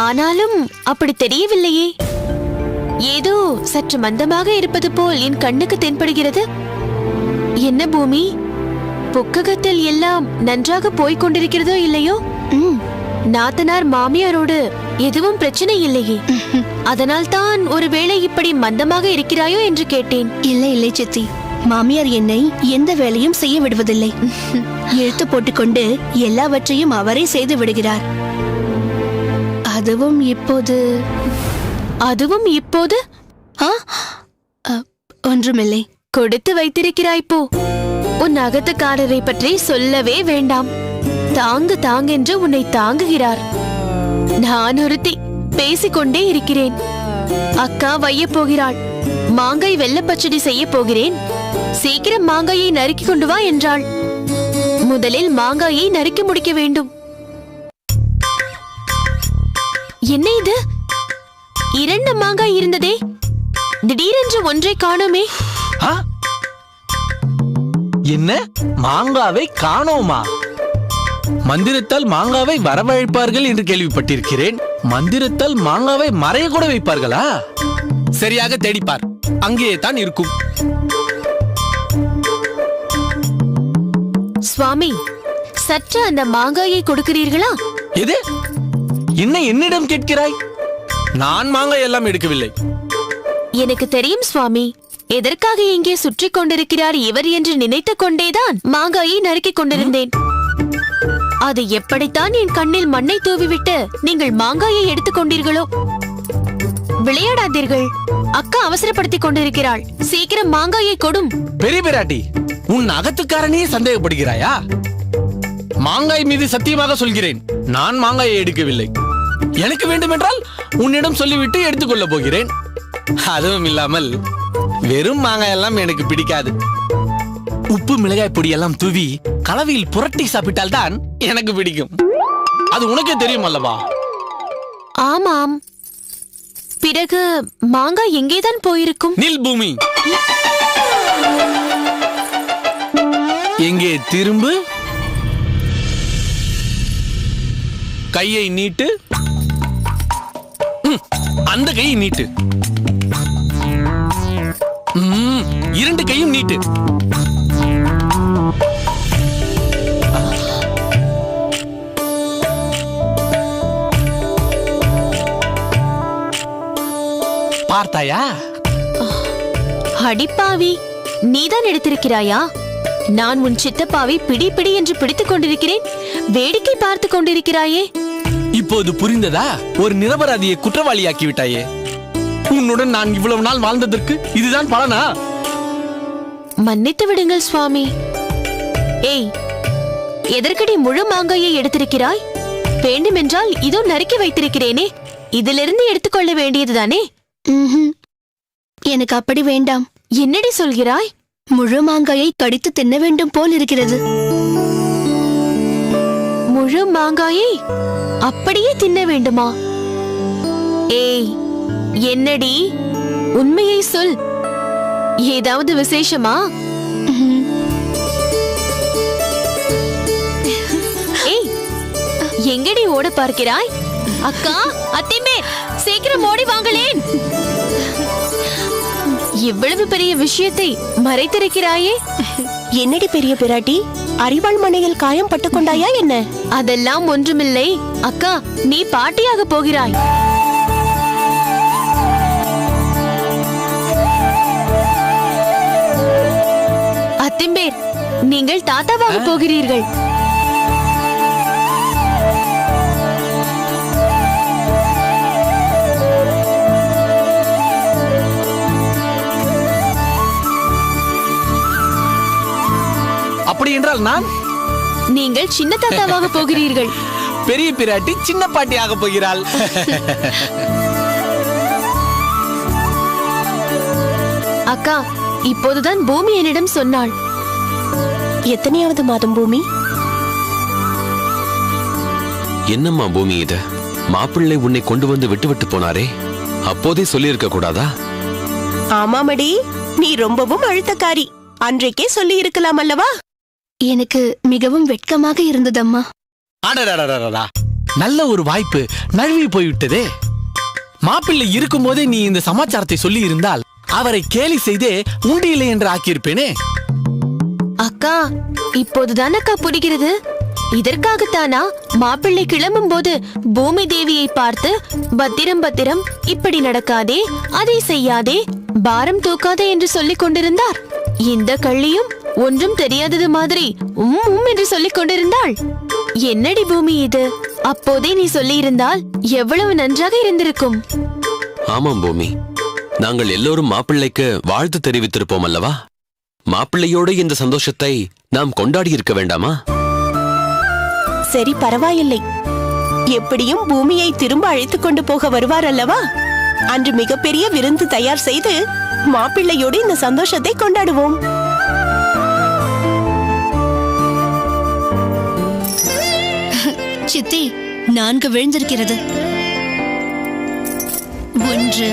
ஆனாலும் அப்படி தெரியவில்லையே. ஏதோ சற்று மந்தமாக இருப்பது போல் என் கண்ணுக்கு தென்படுகிறது. என்ன பூமி, புக்ககத்தில் எல்லாம் நன்றாக போய்க் கொண்டிருக்கிறதோ இல்லையோ? நாத்தனார் மாமியாரோடு எதுவும் பிரச்சனை இல்லையே? அதனால் தான் ஒருவேளை இப்படி மந்தமாக இருக்கிறாயோ என்று கேட்டேன். இல்லை இல்லை சித்தி, மாமியார் என்னை எந்த வேலையும் செய்ய விடுவதில்லை. இழுத்து போட்டுக்கொண்டு எல்லாவற்றையும் அவரே செய்து விடுகிறார். அதுவும் இப்போது ஒன்றுமில்லை. கொடுத்து வைத்திருக்கிறாய் போ. உன் அகத்துக்காரரை பற்றி சொல்லவே வேண்டாம். தாங்கு தாங்கென்று உன்னை தாங்குகிறார். நான் ஒருத்தி பேசிக்கொண்டே இருக்கிறேன். அக்கா வைய போகிறாள். மாங்காய் வெள்ள பச்சடி செய்ய போகிறேன். சீக்கிரம் மாங்காயை நறுக்கி கொண்டு வா என்றாள். முதலில் மாங்காயை நறுக்கி முடிக்க வேண்டும். என்ன இது? 2 மாங்காய் இருந்ததே, திடீரென்று ஒன்றை காணோமே. என்ன, மாங்காவை காணோமா? மந்திரத்தால் மாங்காவை வரவழைப்பார்கள் என்று கேள்விப்பட்டிருக்கிறேன். மந்திரத்தால் மாங்காவை மறைய கூட வைப்பார்களா? சரியாக தேடிப்பார், அங்கேயே தான் இருக்கும். சுவாமி, சற்று அந்த மாங்காயை கொடுக்கிறீர்களா? எது? என்ன என்னிடம் கேட்கிறாய்? நான் மாங்காய் எல்லாம் எடுக்கவில்லை. எனக்கு தெரியும் சுவாமி. எதற்காக இங்கே சுற்றி கொண்டிருக்கிறார் இவர் என்று நினைத்துக் கொண்டேதான் மாங்காயை நறுக்கிக் கொண்டிருந்தேன். அது எப்படித்தான் என் கண்ணில் மண்ணை தூவிவிட்டு நீங்கள் மாங்காயை எடுத்துக் கொண்டீர்களோ? விளையாடாதீர்கள், அக்கா அவசரப்படுத்திக் கொண்டிருக்கிறாள். சீக்கிரம் மாங்காயை கொடும். பெரிய பிராட்டி, உன் அகத்துக்காரனையே சந்தேகப்படுகிறாயா? மாங்காய் மீது சத்தியமாக சொல்கிறேன், நான் மாங்காயை எடுக்கவில்லை. எனக்கு வேண்டுமென்றால் உன்னிடம் சொல்லிவிட்டு எடுத்துக்கொள்ள போகிறேன். அதுவும் இல்லாமல் வெறும் மாங்காய் எல்லாம் எனக்கு பிடிக்காது. உப்பு மிளகாய் பொடி எல்லாம் தூவி கலவையில் புரட்டி சாப்பிட்டால் தான் எனக்கு பிடிக்கும். அது உனக்கே தெரியும் அல்லவா? ஆமாம். பிறகு மாங்காய் எங்கேதான் போயிருக்கும்? நில் பூமி, எங்கே திரும்பு. கையை நீட்டு. அந்த கையை நீட்டு. 2 கையும் நீட்டு. பார்த்தாயா? அடிப்பாவி, நீதான் எடுத்திருக்கிறாயா? நான் உன் சித்தப்பாவை பிடி பிடி என்று பிடித்துக் கொண்டிருக்கிறேன், வேடிக்கை பார்த்து கொண்டிருக்கிறாயே. இப்போது புரிந்ததா? ஒரு நிரபராதியை குற்றவாளியாக்கி விட்டாயே. உன்னுடன் நான் இவ்வளவு நாள் வாழ்ந்ததற்கு இதுதான் பலனா? மன்னித்து விடுங்கள் சுவாமி. ஏய், எதற்கடி முழு மாங்காயை எடுத்திருக்கிறாய்? வேண்டுமென்றால் இதோ நறுக்கி வைத்திருக்கிறேனே, இதிலிருந்து எடுத்துக்கொள்ள வேண்டியதுதானே? எனக்கு அப்படி வேண்டாம். என்னடி சொல்கிறாய்? முழு மாங்காயை கடித்து தின்ன வேண்டும் போல் இருக்கிறது. முழு மாங்காயை அப்படியே தின்ன வேண்டுமா? ஏய், என்னடி, உண்மையை சொல். ஏதாவது விசேஷமா? ஏய், எங்கடி ஓட பார்க்கிறாய்? அக்கா, அத்திமே, சீக்கிரம் ஓடி வாங்களேன். இவ்வளவு பெரிய விஷயத்தை மறைத்திருக்கிறாயே. என்னடி பெரிய பிராட்டி, அறிவாள் மனையில் காயம் பட்டுக் கொண்டாயா என்ன? அதெல்லாம் ஒன்றுமில்லை அக்கா, நீ பாட்டியாக போகிறாய். அத்திம்பேர், நீங்கள் தாத்தாவாக போகிறீர்கள். அப்படி என்றால் நான்? நீங்கள் சின்ன தாத்தாவாக போகிறீர்கள். பெரிய பிராட்டி சின்ன பாட்டியாக போகிறாள். அக்கா, இப்போதுதான் பூமி என்னிடம் சொன்னாள். எத்தனையாவது மாதம் பூமி? என்னம்மா பூமி இது? மாப்பிள்ளை உன்னை கொண்டு வந்து விட்டு போனாரே, அப்போதே சொல்லியிருக்க கூடாதா? ஆமாமடி, நீ ரொம்பவும் அழுத்தக்காரி. அன்றைக்கே சொல்லி இருக்கலாம் அல்லவா? எனக்கு மிகவும் வெட்கமாக இருந்ததம்மா. அடடடடடடா, நல்ல ஒரு வாய்ப்பு நழுவி போய்விட்டதே. மாப்பிள்ளை இருக்கும் போதே நீ இந்த சமாச்சாரத்தை சொல்லி இருந்தால் அவரை கேலி செய்தே உண்டியில்லை என்று ஆக்கியிருப்பேனே. அக்கா, இப்போதுதான் அக்கா புரிகிறது. இதற்காகத்தானா மாப்பிள்ளை கிளம்பும் போது பூமி தேவியை பார்த்து பத்திரம் பத்திரம், இப்படி நடக்காதே, அதை செய்யாதே, பாரம் தூக்காதே என்று சொல்லிக் கொண்டிருந்தார். இந்த கள்ளியும் ஒன்றும் தெரியாதது மாதிரி என்று சொல்லிக் கொண்டிருந்தாள். என்னடி பூமி இது? அப்போதே நீ சொல்லியிருந்தால் எவ்வளவு நன்றாக இருந்திருக்கும். ஆமாம் பூமி, நாங்கள் எல்லோரும் மாப்பிள்ளைக்கு வாழ்த்து தெரிவித்திருப்போம் அல்லவா? மாப்பிள்ளையோடு இந்த சந்தோஷத்தை நாம் கொண்டாடி இருக்க வேண்டாமா? சரி, பரவாயில்லை. எப்படியும் பூமியை திரும்ப அழைத்துக் கொண்டு போக வருவார் அல்லவா? அன்று மிகப்பெரிய விருந்து தயார் செய்து மாப்பிள்ளையோடு இந்த சந்தோஷத்தை கொண்டாடுவோம். சித்தி, 4 விழுந்திருக்கிறது. 1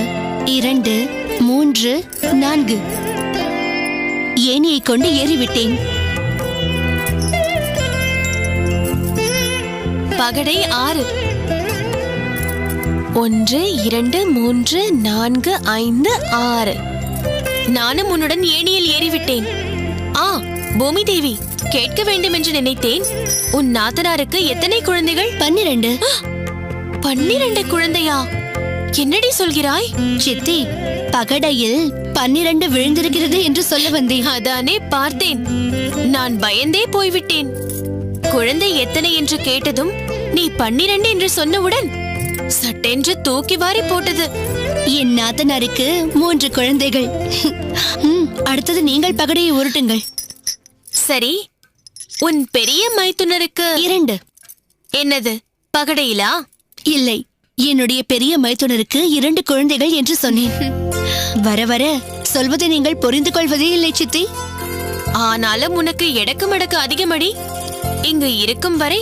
2 3 4. ஏணியை கொண்டு ஏறிவிட்டேன். பகடை 6. 1 2 3 4 5 6. நானும் உன்னுடன் ஏணியில் ஏறிவிட்டேன். பூமி தேவி, கேட்க வேண்டும் என்று நினைத்தேன். உன் நாத்தனாருக்கு எத்தனை குழந்தைகள்? 12. 12 குழந்தையா? என்னடி சொல்கிறாய்? சித்தி, பகடையில் 12 விழுந்திருக்கிறது என்று சொல்ல வந்தேன். அதானே பார்த்தேன். நான் பயந்தே போய்விட்டேன். குழந்தை எத்தனை என்று கேட்டதும் நீ 12 என்று சொன்னவுடன் சட்டென்று தூக்கி வாரி போட்டது. என் நாத்தனாருக்கு 3 குழந்தைகள். அடுத்தது நீங்கள் பகடையை உருட்டுங்கள். சரி, உன் பெரிய மைத்துனருக்கு 2. என்னது, பகடையிலா? இல்லை, என்னுடைய பெரிய மைத்துனருக்கு 2 குழந்தைகள் என்று சொன்னேன். வர வர சொல்வதை நீங்கள் புரிந்து கொள்வதே இல்லை சித்தி. ஆனாலும் உனக்கு எடக்கு மடக்கு அதிகமடி. இங்கு இருக்கும் வரை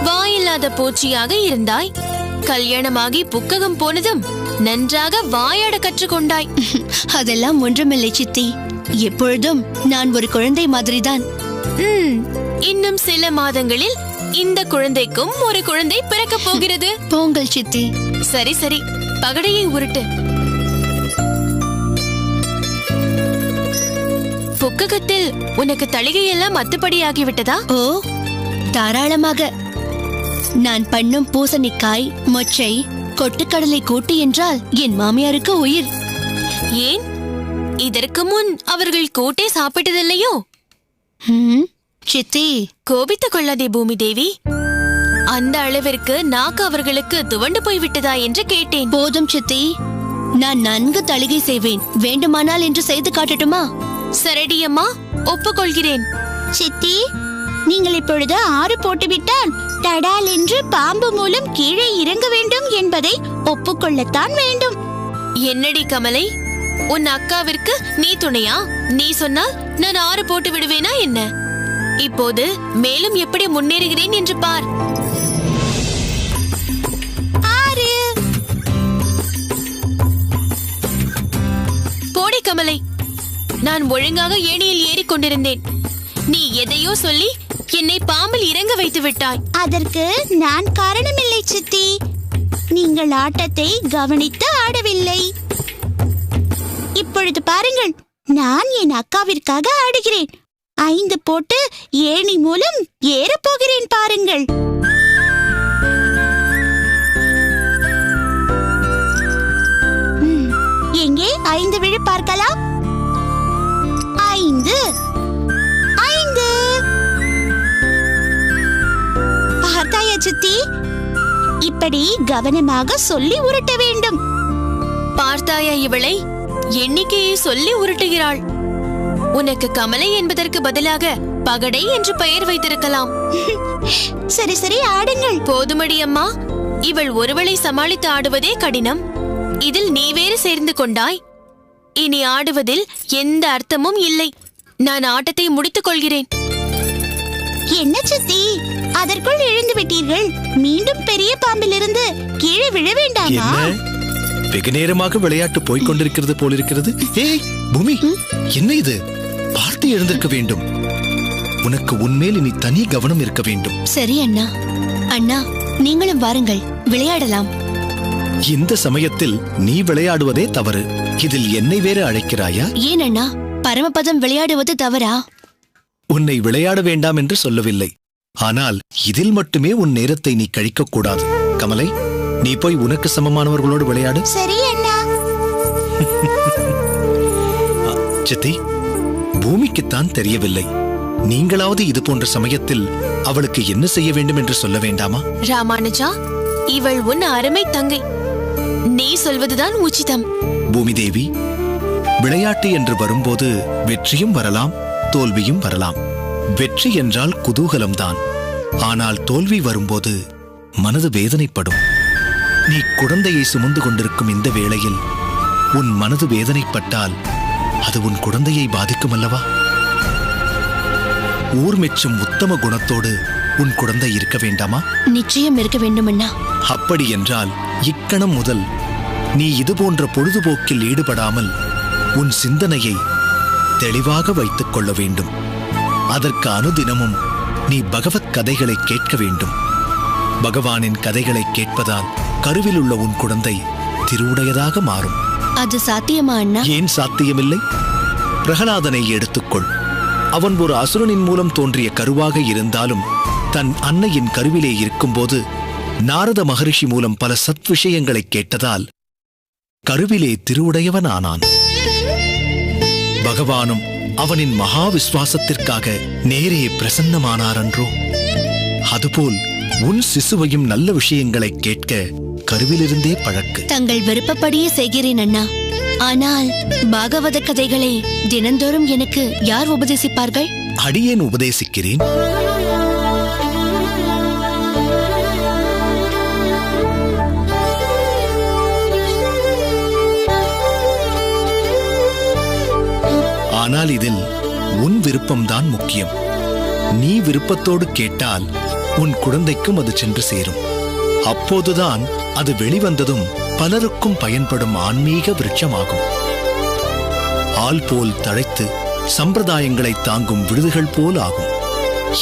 வாயில்லாத பூச்சியாக இருந்தாய். கல்யாணமாகி புக்ககம் போனதும் நன்றாக வாயாட கற்றுக்கொண்டாய். அதெல்லாம் ஒன்றுமில்லை சித்தி. எப்பொழுதும் நான் ஒரு குழந்தை மாதிரிதான். இன்னும் சில மாதங்களில் இந்த குழந்தைக்கும் ஒரு குழந்தை பிறக்க போகிறது. போங்கள் சித்தி. சரி சரி, பகடையை உருட்டு. புக்ககத்தில் உனக்கு தளிகையெல்லாம் அத்துப்படியாகிவிட்டதா? ஓ, தாராளமாக. நான் பண்ணும் பூசணிக்காய், மொச்சை, கொட்டுக்கடலை கூட்டு என்றால் என் மாமியாருக்கு உயிர். ஏன், இதற்கு முன் அவர்கள் கூட்டே சாப்பிட்டதில்லையோ? சித்தி, கோபித்துக் கொள்ளாதே பூமி தேவி. அந்த அளவிற்கு நாக்கு அவர்களுக்கு துவண்டு போய்விட்டதா என்று கேட்டேன். போதும் சித்தி, நான் நன்கு தளிகை செய்வேன். வேண்டுமானால் என்று செய்து காட்டட்டுமா? சரடியம்மா, ஒப்புக்கொள்கிறேன். சித்தி, நீங்கள் இப்பொழுது 6 போட்டுவிட்டால் தடால் என்று பாம்பு மூலம் கீழே இறங்க வேண்டும் என்பதை ஒப்புக்கொள்ளத்தான் வேண்டும். என்னடி கமலை, உன் அக்காவிற்கு நீ துணையா? நீ சொன்னால் நான் 6 போட்டு விடுவேனா என்ன? இப்போது மேலும் எப்படி முன்னேறுகிறேன் என்று பார். 6. போடி கமலை, நான் ஒழுங்காக ஏணியில் ஏறிக்கொண்டிருந்தேன். நீ எதையோ சொல்லி என்னை பாம்பில் இறங்க வைத்து விட்டாய். அதற்கு நான் காரணமில்லை சித்தி. நீங்கள் ஆட்டத்தை கவனித்து ஆடவில்லை. இப்பொழுது பாருங்கள், நான் என் அக்காவிற்காக ஆடுகிறேன். 5 போட்டு ஏணி மூலம் ஏறப் போகிறேன் பாருங்கள். எங்கே 5 விழு பார்க்கலாம். 5 5. பார்த்தாயா சித்தி? இப்படி கவனமாக சொல்லி உருட்ட வேண்டும். பார்த்தாயா இவளை? எண்ணிக்கையை சொல்லி உருட்டுகிறாள். உனக்கு கமலை என்பதற்கு பதிலாக பகடை என்று பெயர் வைத்திருக்கலாம். சரி சரி, ஆடுங்கள். போதுமடி அம்மா, இவள் ஒருவளை சமாளித்து ஆடுவதே கடினம். இதில் நீ வேறு சேர்ந்து கொண்டாய். இனி ஆடுவதில் எந்த அர்த்தமும் இல்லை. நான் ஆட்டத்தை முடித்துக் கொள்கிறேன். என்ன சித்தி, அதற்குள் எழுந்து விட்டீர்கள்? மீண்டும் பெரிய பாம்பிலிருந்து கீழே விழ வேண்டாமா? வெகு நேரமாக விளையாட்டு போய்க் கொண்டிருக்கிறது போலிருக்கிறது. ஏய் பூமி, என்ன இது? பார்த்து எழுந்திருக்க வேண்டும். உனக்கு உன்மேல் இனி தனி கவனம் இருக்க வேண்டும். சரி அண்ணா. அண்ணா, நீங்களும் வாருங்கள், விளையாடலாம். இந்த சமயத்தில் நீ விளையாடுவதே தவறு. இதில் என்னை வேறு அழைக்கிறாயா? ஏன் அண்ணா, பரமபதம் விளையாடுவது தவறா? உன்னை விளையாட வேண்டாம் என்று சொல்லவில்லை. ஆனால் இதில் மட்டுமே உன் நேரத்தை நீ கழிக்க கூடாது. கமலை, நீ போய் உனக்கு சமமானவர்களோடு விளையாடு. சரி அண்ணா. சித்தி, பூமிக்குத்தான் தெரியவில்லை. நீங்களாவது இது போன்ற சமயத்தில் அவளுக்கு என்ன செய்ய வேண்டும் என்று சொல்ல வேண்டாமா? ராமானுஜா, இவள் உன் அருமை தங்கை. நீ சொல்வதுதான் உச்சிதம். பூமி தேவி, விளையாட்டு என்று வரும்போது வெற்றியும் வரலாம், தோல்வியும் வரலாம். வெற்றி என்றால் குதூகலம்தான். ஆனால் தோல்வி வரும்போது மனது வேதனைப்படும். நீ குழந்தையை சுமந்து கொண்டிருக்கும் இந்த வேளையில் உன் மனது வேதனைப்பட்டால் அது உன் குழந்தையை பாதிக்கும் அல்லவா? ஊர் மெச்சும் உத்தம குணத்தோடு உன் குழந்தை இருக்க வேண்டாமா? நிச்சயம் இருக்க வேண்டும் அண்ணா. அப்படி என்றால் இக்கணம் முதல் நீ இதுபோன்ற பொழுதுபோக்கில் ஈடுபடாமல் உன் சிந்தனையை தெளிவாக வைத்துக் கொள்ள வேண்டும். அதற்கு அனுதினமும் நீ பகவத் கதைகளை கேட்க வேண்டும். பகவானின் கதைகளை கேட்பதால் கருவில் உள்ள உன் குழந்தை திருவுடையதாக மாறும். அது சாத்தியமா அண்ணா? ஏன் சாத்தியமில்லை? பிரகலாதனை எடுத்துக்கொள். அவன் ஒரு அசுரனின் மூலம் தோன்றிய கருவாக இருந்தாலும் தன் அன்னையின் கருவிலே இருக்கும்போது நாரத மகரிஷி மூலம் பல சத் விஷயங்களை கேட்டதால் கருவிலே திருவுடையவன் ஆனான். பகவானும் அவனின் மகா விசுவாசத்திற்காக நேரே பிரசன்னமானாரன்றோ? அதுபோல் உன் சிசுவையும் நல்ல விஷயங்களை கேட்க கருவிலிருந்தே பழக்கு. தங்கள் விருப்பப்படியே செய்கிறேன் அண்ணா. ஆனால் பாகவத கதைகளை தினந்தோறும் எனக்கு யார் உபதேசிப்பார்கள்? அடியேன் உபதேசிக்கிறேன். ஆனால் இதில் உன் விருப்பம்தான் முக்கியம். நீ விருப்பத்தோடு கேட்டால் உன் குழந்தைக்கும் அது சென்று சேரும். அப்போதுதான் அது வெளிவந்ததும் பலருக்கும் பயன்படும் ஆன்மீக விருட்சமாகும். ஆள் போல் தழைத்து சம்பிரதாயங்களை தாங்கும் விடுதுகள் போல் ஆகும்.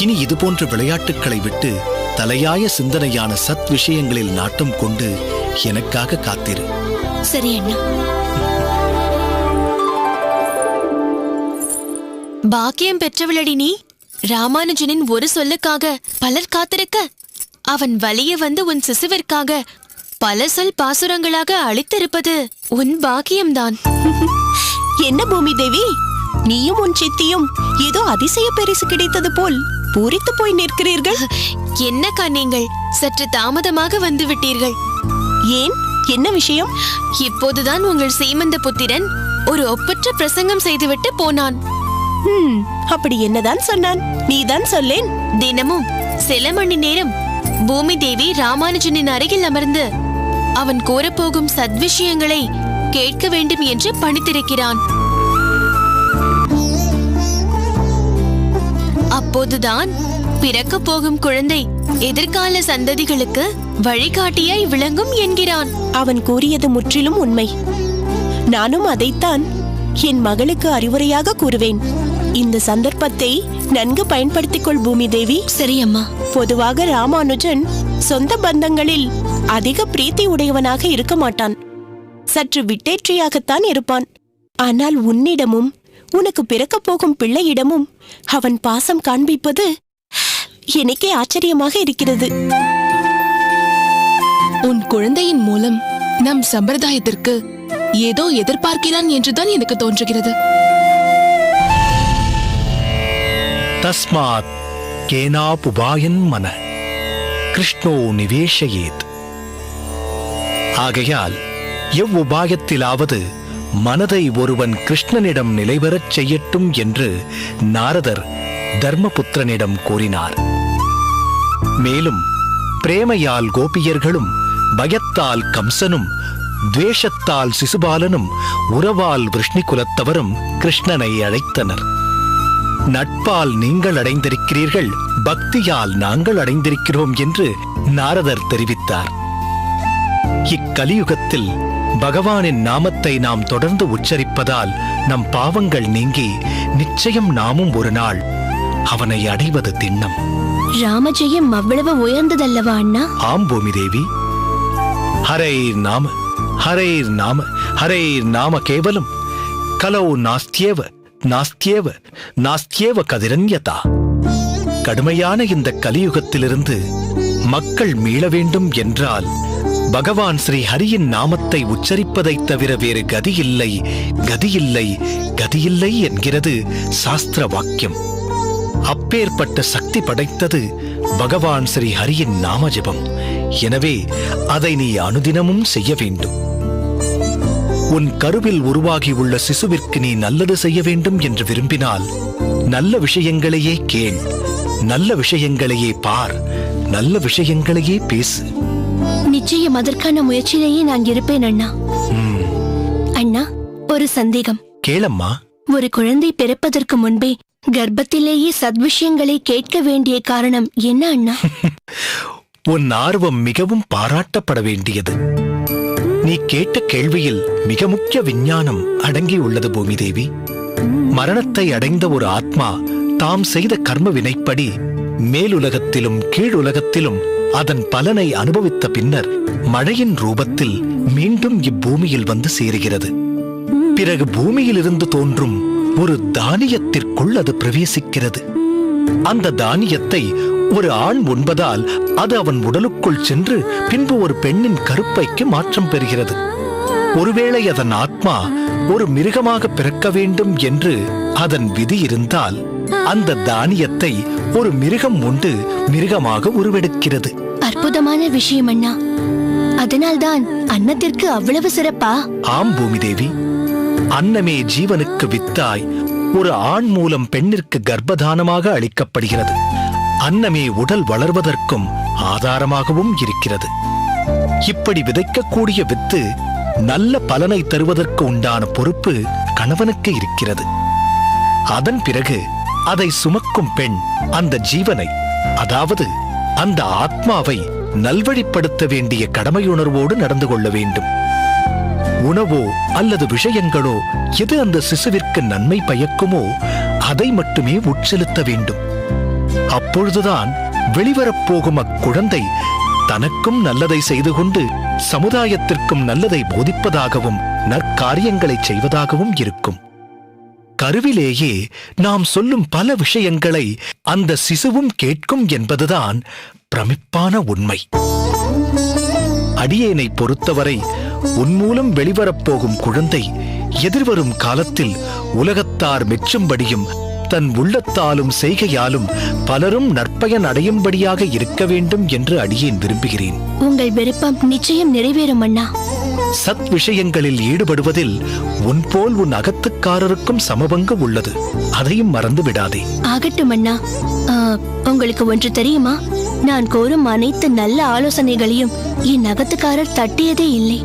இனி இதுபோன்ற விளையாட்டுக்களை விட்டு தலையாய சிந்தனையான சத் விஷயங்களில் நாட்டம் கொண்டு எனக்காக காத்திரு. சரி அண்ணா. பாக்கியம் பெற்றவளடி நீ. ராமானுஜனின் ஒரு சொல்லுக்காக பலர் காத்திருக்க, அவன் வலிய வந்து உன் சிசுவிற்காக பல சொல் பாசுரங்களாக அளித்திருப்பது உன் பாக்கியம்தான். என்ன பூமி தேவி, நீயும் உன் சித்தியும் ஏதோ அதிசய பரிசு கிடைத்தது போல் பூரித்து போய் நிற்கிறீர்கள். என்னக்கா நீங்கள் சற்று தாமதமாக வந்து விட்டீர்கள். ஏன், என்ன விஷயம்? இப்போதுதான் உங்கள் சீமந்த புத்திரன் ஒரு ஒப்பற்ற பிரசங்கம் செய்துவிட்டு போனான். அப்படி என்னதான் சொன்னான்? நீதான் சொல்லேன். தினமும் சில மணி நேரம் பூமி தேவி ராமானுஜனின் அருகில் அமர்ந்து அவன் கூறப்போகும் சத்விஷயங்களை கேட்க வேண்டும் என்று பணித்திருக்கிறான். அப்போதுதான் பிறக்க போகும் குழந்தை எதிர்கால சந்ததிகளுக்கு வழிகாட்டியாய் விளங்கும் என்கிறான். அவன் கூறியது முற்றிலும் உண்மை. நானும் அதைத்தான் என் மகளுக்கு அறிவுரையாக கூறுவேன். இந்த சந்தர்ப்பத்தை நன்கு பயன்படுத்திக் கொள் பூமி தேவி. சரி அம்மா. பொதுவாக ராமானுஜன் சொந்த பந்தங்களில் அதிக பிரீத்தி உடையவனாக இருக்க மாட்டான். சற்று விட்டேற்றியாகத்தான் இருப்பான். ஆனால் உன்னிடமும் உனக்கு பிறக்கப் போகும் பிள்ளையிடமும் அவன் பாசம் காண்பிப்பது எனக்கே ஆச்சரியமாக இருக்கிறது. உன் குழந்தையின் மூலம் நம் சம்பிரதாயத்திற்கு ஏதோ எதிர்பார்க்கிறான் என்றுதான் எனக்கு தோன்றுகிறது. தஸ்மாத் கேனாபுபாயன் மன கிருஷ்ணோ நிவேஷயேத். ஆகையால் எவ்வுபாயத்திலாவது மனதை ஒருவன் கிருஷ்ணனிடம் நிலைவரச் செய்யட்டும் என்று நாரதர் தர்மபுத்திரனிடம் கூறினார். மேலும் பிரேமையால் கோபியர்களும், பயத்தால் கம்சனும், துவேஷத்தால் சிசுபாலனும், உறவால் விஷ்ணு குலத்தவரும் கிருஷ்ணனை அழைத்தனர். நட்பால் நீங்கள் அடைந்திருக்கிறீர்கள், பக்தியால் நாங்கள் அடைந்திருக்கிறோம் என்று நாரதர் தெரிவித்தார். இக்கலியுகத்தில் பகவானின் நாமத்தை நாம் தொடர்ந்து உச்சரிப்பதால் நம் பாவங்கள் நீங்கி நிச்சயம் நாமும் ஒரு நாள் அவனை அடைவது திண்ணம். ராமஜெயம் அவ்வளவு உயர்ந்ததல்லவா அண்ணா? ஆம் பூமி தேவி. ஹரேர் நாம ஹரேர் நாம ஹரேர் நாம கேவலம் கலோ நாஸ்தியேவ நாஸ்தியேவ நாஸ்தியேவ கதிரன்யதா. கடுமையான இந்த கலியுகத்திலிருந்து மக்கள் மீள வேண்டும் என்றால் பகவான் ஸ்ரீ ஹரியின் நாமத்தை உச்சரிப்பதைத் தவிர வேறு கதியில்லை, கதியில்லை, கதியில்லை என்கிறது சாஸ்திர வாக்கியம். அப்பேற்பட்ட சக்தி படைத்தது பகவான் ஸ்ரீ ஹரியின் நாம ஜெபம். எனவே அதை நீ அனுதினமும் செய்ய வேண்டும். உன் கருவில் உருவாகியுள்ள சிசுவிற்கு நீ நல்லது செய்ய வேண்டும் என்று விரும்பினால் நல்ல விஷயங்களையே கேள், நல்ல விஷயங்களையே பார், நல்ல விஷயங்களையே பேசு. நிச்சயம் அதற்கான முயற்சியிலேயே நான் இருப்பேன் அண்ணா. அண்ணா, ஒரு சந்தேகம். கேளம்மா. ஒரு குழந்தை பிறப்பதற்கு முன்பே கர்ப்பத்திலேயே சத்விஷயங்களை கேட்க வேண்டிய காரணம் என்ன அண்ணா? உன் ஆர்வம் மிகவும் பாராட்டப்பட வேண்டியது. நீ கேட்ட கேள்வியில் மிக முக்கிய விஞ்ஞானம் அடங்கியுள்ளது பூமி தேவி. மரணத்தை அடைந்த ஒரு ஆத்மா தாம் செய்த கர்ம வினைப்படி மேலுலகத்திலும் கீழுலகத்திலும் அதன் பலனை அனுபவித்த பின்னர் மழையின் ரூபத்தில் மீண்டும் இப்பூமியில் வந்து சேருகிறது. பிறகு பூமியிலிருந்து தோன்றும் ஒரு தானியத்திற்குள் அது பிரவேசிக்கிறது. அந்த தானியத்தை ஒரு ஆண் உண்பதால் அது அவன் உடலுக்குள் சென்று பின்பு ஒரு பெண்ணின் கருப்பைக்கு மாற்றம் பெறுகிறது. ஒருவேளை அதன் ஆத்மா ஒரு மிருகமாக பிறக்க வேண்டும் என்று அதன் விதி இருந்தால் அந்த தானியத்தை ஒரு மிருகம் உண்டு மிருகமாக உருவெடுக்கிறது. அற்புதமான விஷயம் அண்ணா. அதனால்தான் அன்னத்திற்கு அவ்வளவு சிறப்பா? ஆம் பூமி தேவி, அன்னமே ஜீவனுக்கு வித்தாய் ஒரு ஆண் மூலம் பெண்ணிற்கு கர்ப்பதானமாக அளிக்கப்படுகிறது. அன்னமே உடல் வளர்வதற்கும் ஆதாரமாகவும் இருக்கிறது. இப்படி விதைக்கக்கூடிய வித்து நல்ல பலனை தருவதற்கு உண்டான பொறுப்பு கணவனுக்கு இருக்கிறது. அதன் பிறகு அதை சுமக்கும் பெண் அந்த ஜீவனை, அதாவது அந்த ஆத்மாவை நல்வழிப்படுத்த வேண்டிய கடமையுணர்வோடு நடந்து கொள்ள வேண்டும். உணவோ அல்லது விஷயங்களோ எது அந்த சிசுவிற்கு நன்மை பயக்குமோ அதை மட்டுமே உட்செலுத்த வேண்டும். அப்பொழுதுதான் வெளிவரப்போகும் அக்குழந்தை தனக்கும் நல்லதை செய்து கொண்டு சமுதாயத்திற்கும் நல்லதை போதிப்பதாகவும் நற்காரியங்களை செய்வதாகவும் இருக்கும். கருவிலேயே நாம் சொல்லும் பல விஷயங்களை அந்த சிசுவும் கேட்கும் என்பதுதான் பிரமிப்பான உண்மை. அடியேனை பொறுத்தவரை உன் மூலம் வெளிவரப்போகும் குழந்தை எதிர்வரும் காலத்தில் உலகத்தார் மெச்சும்படியும் தன் உள்ளத்தாலும் செய்கையாலும் பலரும் நற்பயன் அடையும்படியாக இருக்க வேண்டும் என்று அடியேன் விரும்புகிறேன். உங்கள் விருப்பம் நிச்சயம் நிறைவேறும் அண்ணா. சத் விஷயங்களில் ஈடுபடுவதில் உன் போல் உன் அகத்துக்காரருக்கும் சமபங்கு உள்ளது, அதையும் மறந்து விடாதே. ஆகட்டும் அண்ணா. உங்களுக்கு ஒன்று தெரியுமா? நான் கோரும் அனைத்து நல்ல ஆலோசனைகளையும் என் அகத்துக்காரர் தட்டியதே இல்லை.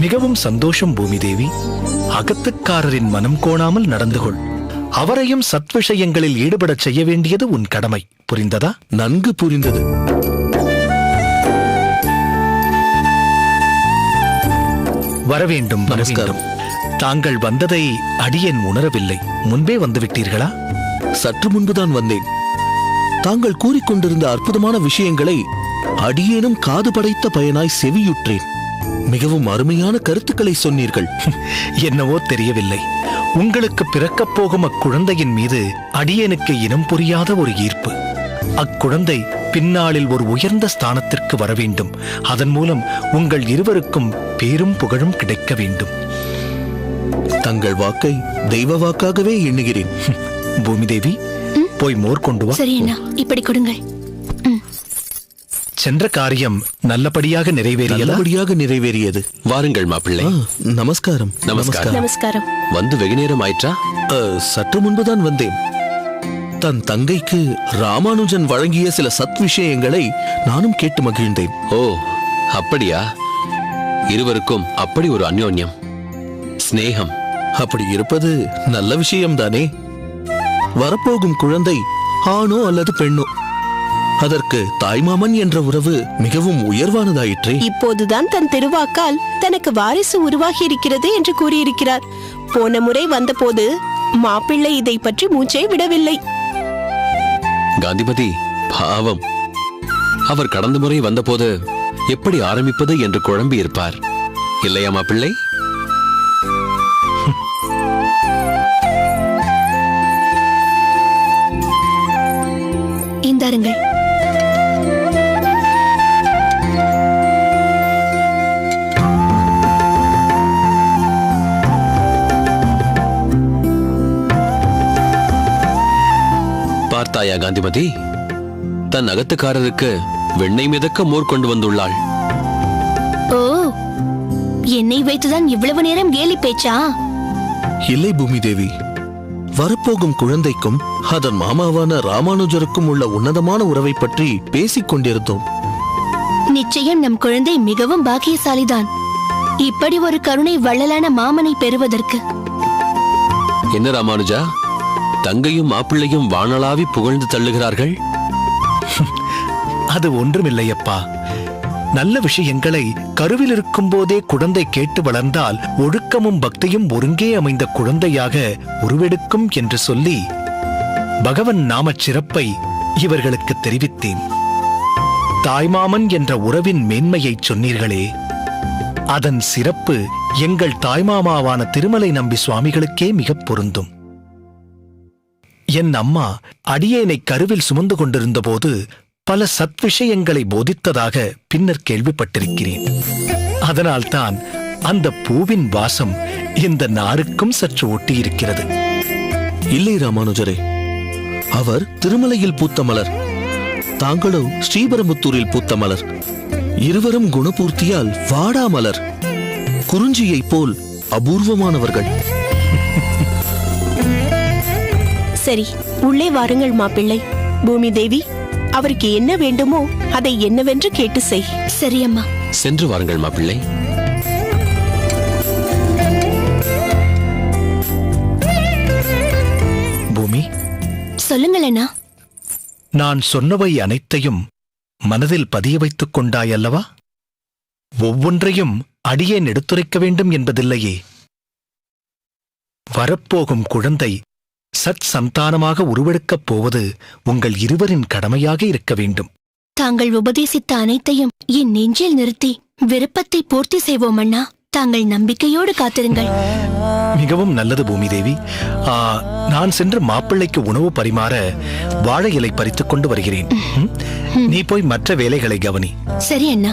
மிகவும் சந்தோஷம் பூமி தேவி. அகத்துக்காரரின் மனம் கோணாமல் நடந்து கொள். அவரையும் சத் விஷயங்களில் ஈடுபடச் செய்ய வேண்டியது உன் கடமை. புரிந்ததா? நன்கு புரிந்தது. வரவேண்டும். நமஸ்காரம். தாங்கள் வந்ததை அடியேன் உணரவில்லை. முன்பே வந்துவிட்டீர்களா? சற்று முன்புதான் வந்தேன். தாங்கள் கூறிக்கொண்டிருந்த அற்புதமான விஷயங்களை அடியேனும் காது படைத்த பயனாய் செவியுற்றேன். மிகவும் அருமையான கருத்துக்களை சொன்னீர்கள். என்னவோ தெரியவில்லை, உங்களுக்கு பிறக்கப் போகும் அக்குழந்தையின் மீது அடியேனுக்கு இனம் புரியாத ஒரு ஈர்ப்பு. அக்குழந்தை பின்னாளில் ஒரு உயர்ந்த ஸ்தானத்திற்கு வர வேண்டும். அதன் மூலம் உங்கள் இருவருக்கும் பேரும் புகழும் கிடைக்க வேண்டும். தங்கள் வாக்கை தெய்வ வாக்காகவே எண்ணுகிறேன். பூமி தேவி, போய் மோர் கொண்டு வா. சரி அண்ணா, இப்படி கொடுங்கள். சென்ற காரியம் நல்லபடியாக நிறைவேறியது. வாருங்கள் மாப்பிள்ளை. நமஸ்காரம். நமஸ்காரம். நமஸ்காரம். வந்து வெகு நேரம் ஆயிற்றா? சற்று முன்புதான் வந்தேன். தன் தங்கைக்கு ராமானுஜன் வழங்கிய சில சத் விஷயங்களை நானும் கேட்டு மகிழ்ந்தேன். ஓ, அப்படியா? இருவருக்கும் அப்படி ஒரு அந்யோன்யம், ஸ்நேகம். அப்படி இருப்பது நல்ல விஷயம்தானே? வரப்போகும் குழந்தை ஆணோ அல்லது பெண்ணோ, அதற்கு தாய்மாமன் என்ற உறவு மிகவும் உயர்வானதாயிற்றே. இப்போதுதான் தன் திருவாக்கால் தனக்கு வாரிசு உருவாகி இருக்கிறது என்று கூறியிருக்கிறார். போன முறை வந்தபோது மாப்பிள்ளை இதை பற்றி மூச்சை விடவில்லை. காந்திமதி பாவம், அவர் கடந்த முறை வந்தபோது எப்படி ஆரம்பிப்பது என்று குழம்பி இருப்பார், இல்லையா மாப்பிள்ளை? இந்தாருங்கள். பார்த்தாயா காந்திமதி, தன் அகத்துக்காரருக்கு வெண்ணெய் மிதக்க மோர் கொண்டு வந்துள்ளாள். ஓ, எண்ணெய் வைத்துதான் இவ்வளவு நேரம் கேலி பேச்சா? இல்லை பூமி தேவி, வரப்போகும் குழந்தைக்கும் அதன் மாமாவான ராமானுஜருக்கும் உள்ள உன்னதமான உறவை பற்றி பேசிக் கொண்டிருந்தோம். நிச்சயம் நம் குழந்தை மிகவும் பாக்கியசாலிதான், இப்படி ஒரு கருணை வள்ளலான மாமனை பெறுவதற்கு. என்ன ராமானுஜா, தங்கையும் மாப்பிள்ளையும் வானளாவி புகழ்ந்து தள்ளுகிறார்கள். அது ஒன்றுமில்லையப்பா. நல்ல விஷயங்களை கருவில் இருக்கும் போதே குழந்தை கேட்டு வளர்ந்தால் ஒழுக்கமும் பக்தியும் ஒருங்கே அமைந்த குழந்தையாக உருவெடுக்கும் என்று சொல்லி பகவன் நாமச் சிறப்பை இவர்களுக்கு தெரிவித்தேன். தாய்மாமன் என்ற உறவின் மேன்மையைச் சொன்னீர்களே, அதன் சிறப்பு எங்கள் தாய்மாமாவான திருமலை நம்பி சுவாமிகளுக்கே மிகப் பொருந்தும். என் அம்மா அடியேனை கருவில் சுமந்து கொண்டிருந்த போது பல சத்விஷயங்களை போதித்ததாக பின்னர் கேள்விப்பட்டிருக்கிறேன். அதனால்தான் அந்த பூவின் வாசம் இந்த நாருக்கும் சற்று ஒட்டியிருக்கிறது. இல்லை ராமானுஜரே, அவர் திருமலையில் பூத்த மலர், தாங்களோ ஸ்ரீபெரும்புத்தூரில் பூத்த மலர். இருவரும் குணபூர்த்தியால் வாடா மலர், குறிஞ்சியைப் போல் அபூர்வமானவர்கள். சரி, உள்ளே வாருங்கள் மாப்பிள்ளை. பூமி தேவி, அவருக்கு என்ன வேண்டுமோ அதை என்னவென்று கேட்டு செய். சரியம்மா. சென்று வாருங்கள் மாப்பிள்ளை. பூமி, சொல்லுங்களேண்ணா. நான் சொன்னவை அனைத்தையும் மனதில் பதிய வைத்துக் கொண்டாயல்லவா? ஒவ்வொன்றையும் அடியேன் எடுத்துரைக்க வேண்டும் என்பதில்லையே. வரப்போகும் குழந்தை சத் சந்தானமாக உருவெடுக்கப் போவது உங்கள் இருவரின் கடமையாக இருக்க வேண்டும். தாங்கள் உபதேசித்த அனைத்தையும் என் நெஞ்சில் நிறுத்தி விருப்பத்தை பூர்த்தி செய்வோம் அண்ணா. தாங்கள் நம்பிக்கையோடு காத்திருங்கள். மிகவும் நல்லது பூமி தேவி. நான் சென்று மாப்பிள்ளைக்கு உணவு பரிமாற வாழை இலை பறித்துக் கொண்டு வருகிறேன். நீ போய் மற்ற வேலைகளை கவனி. சரி அண்ணா.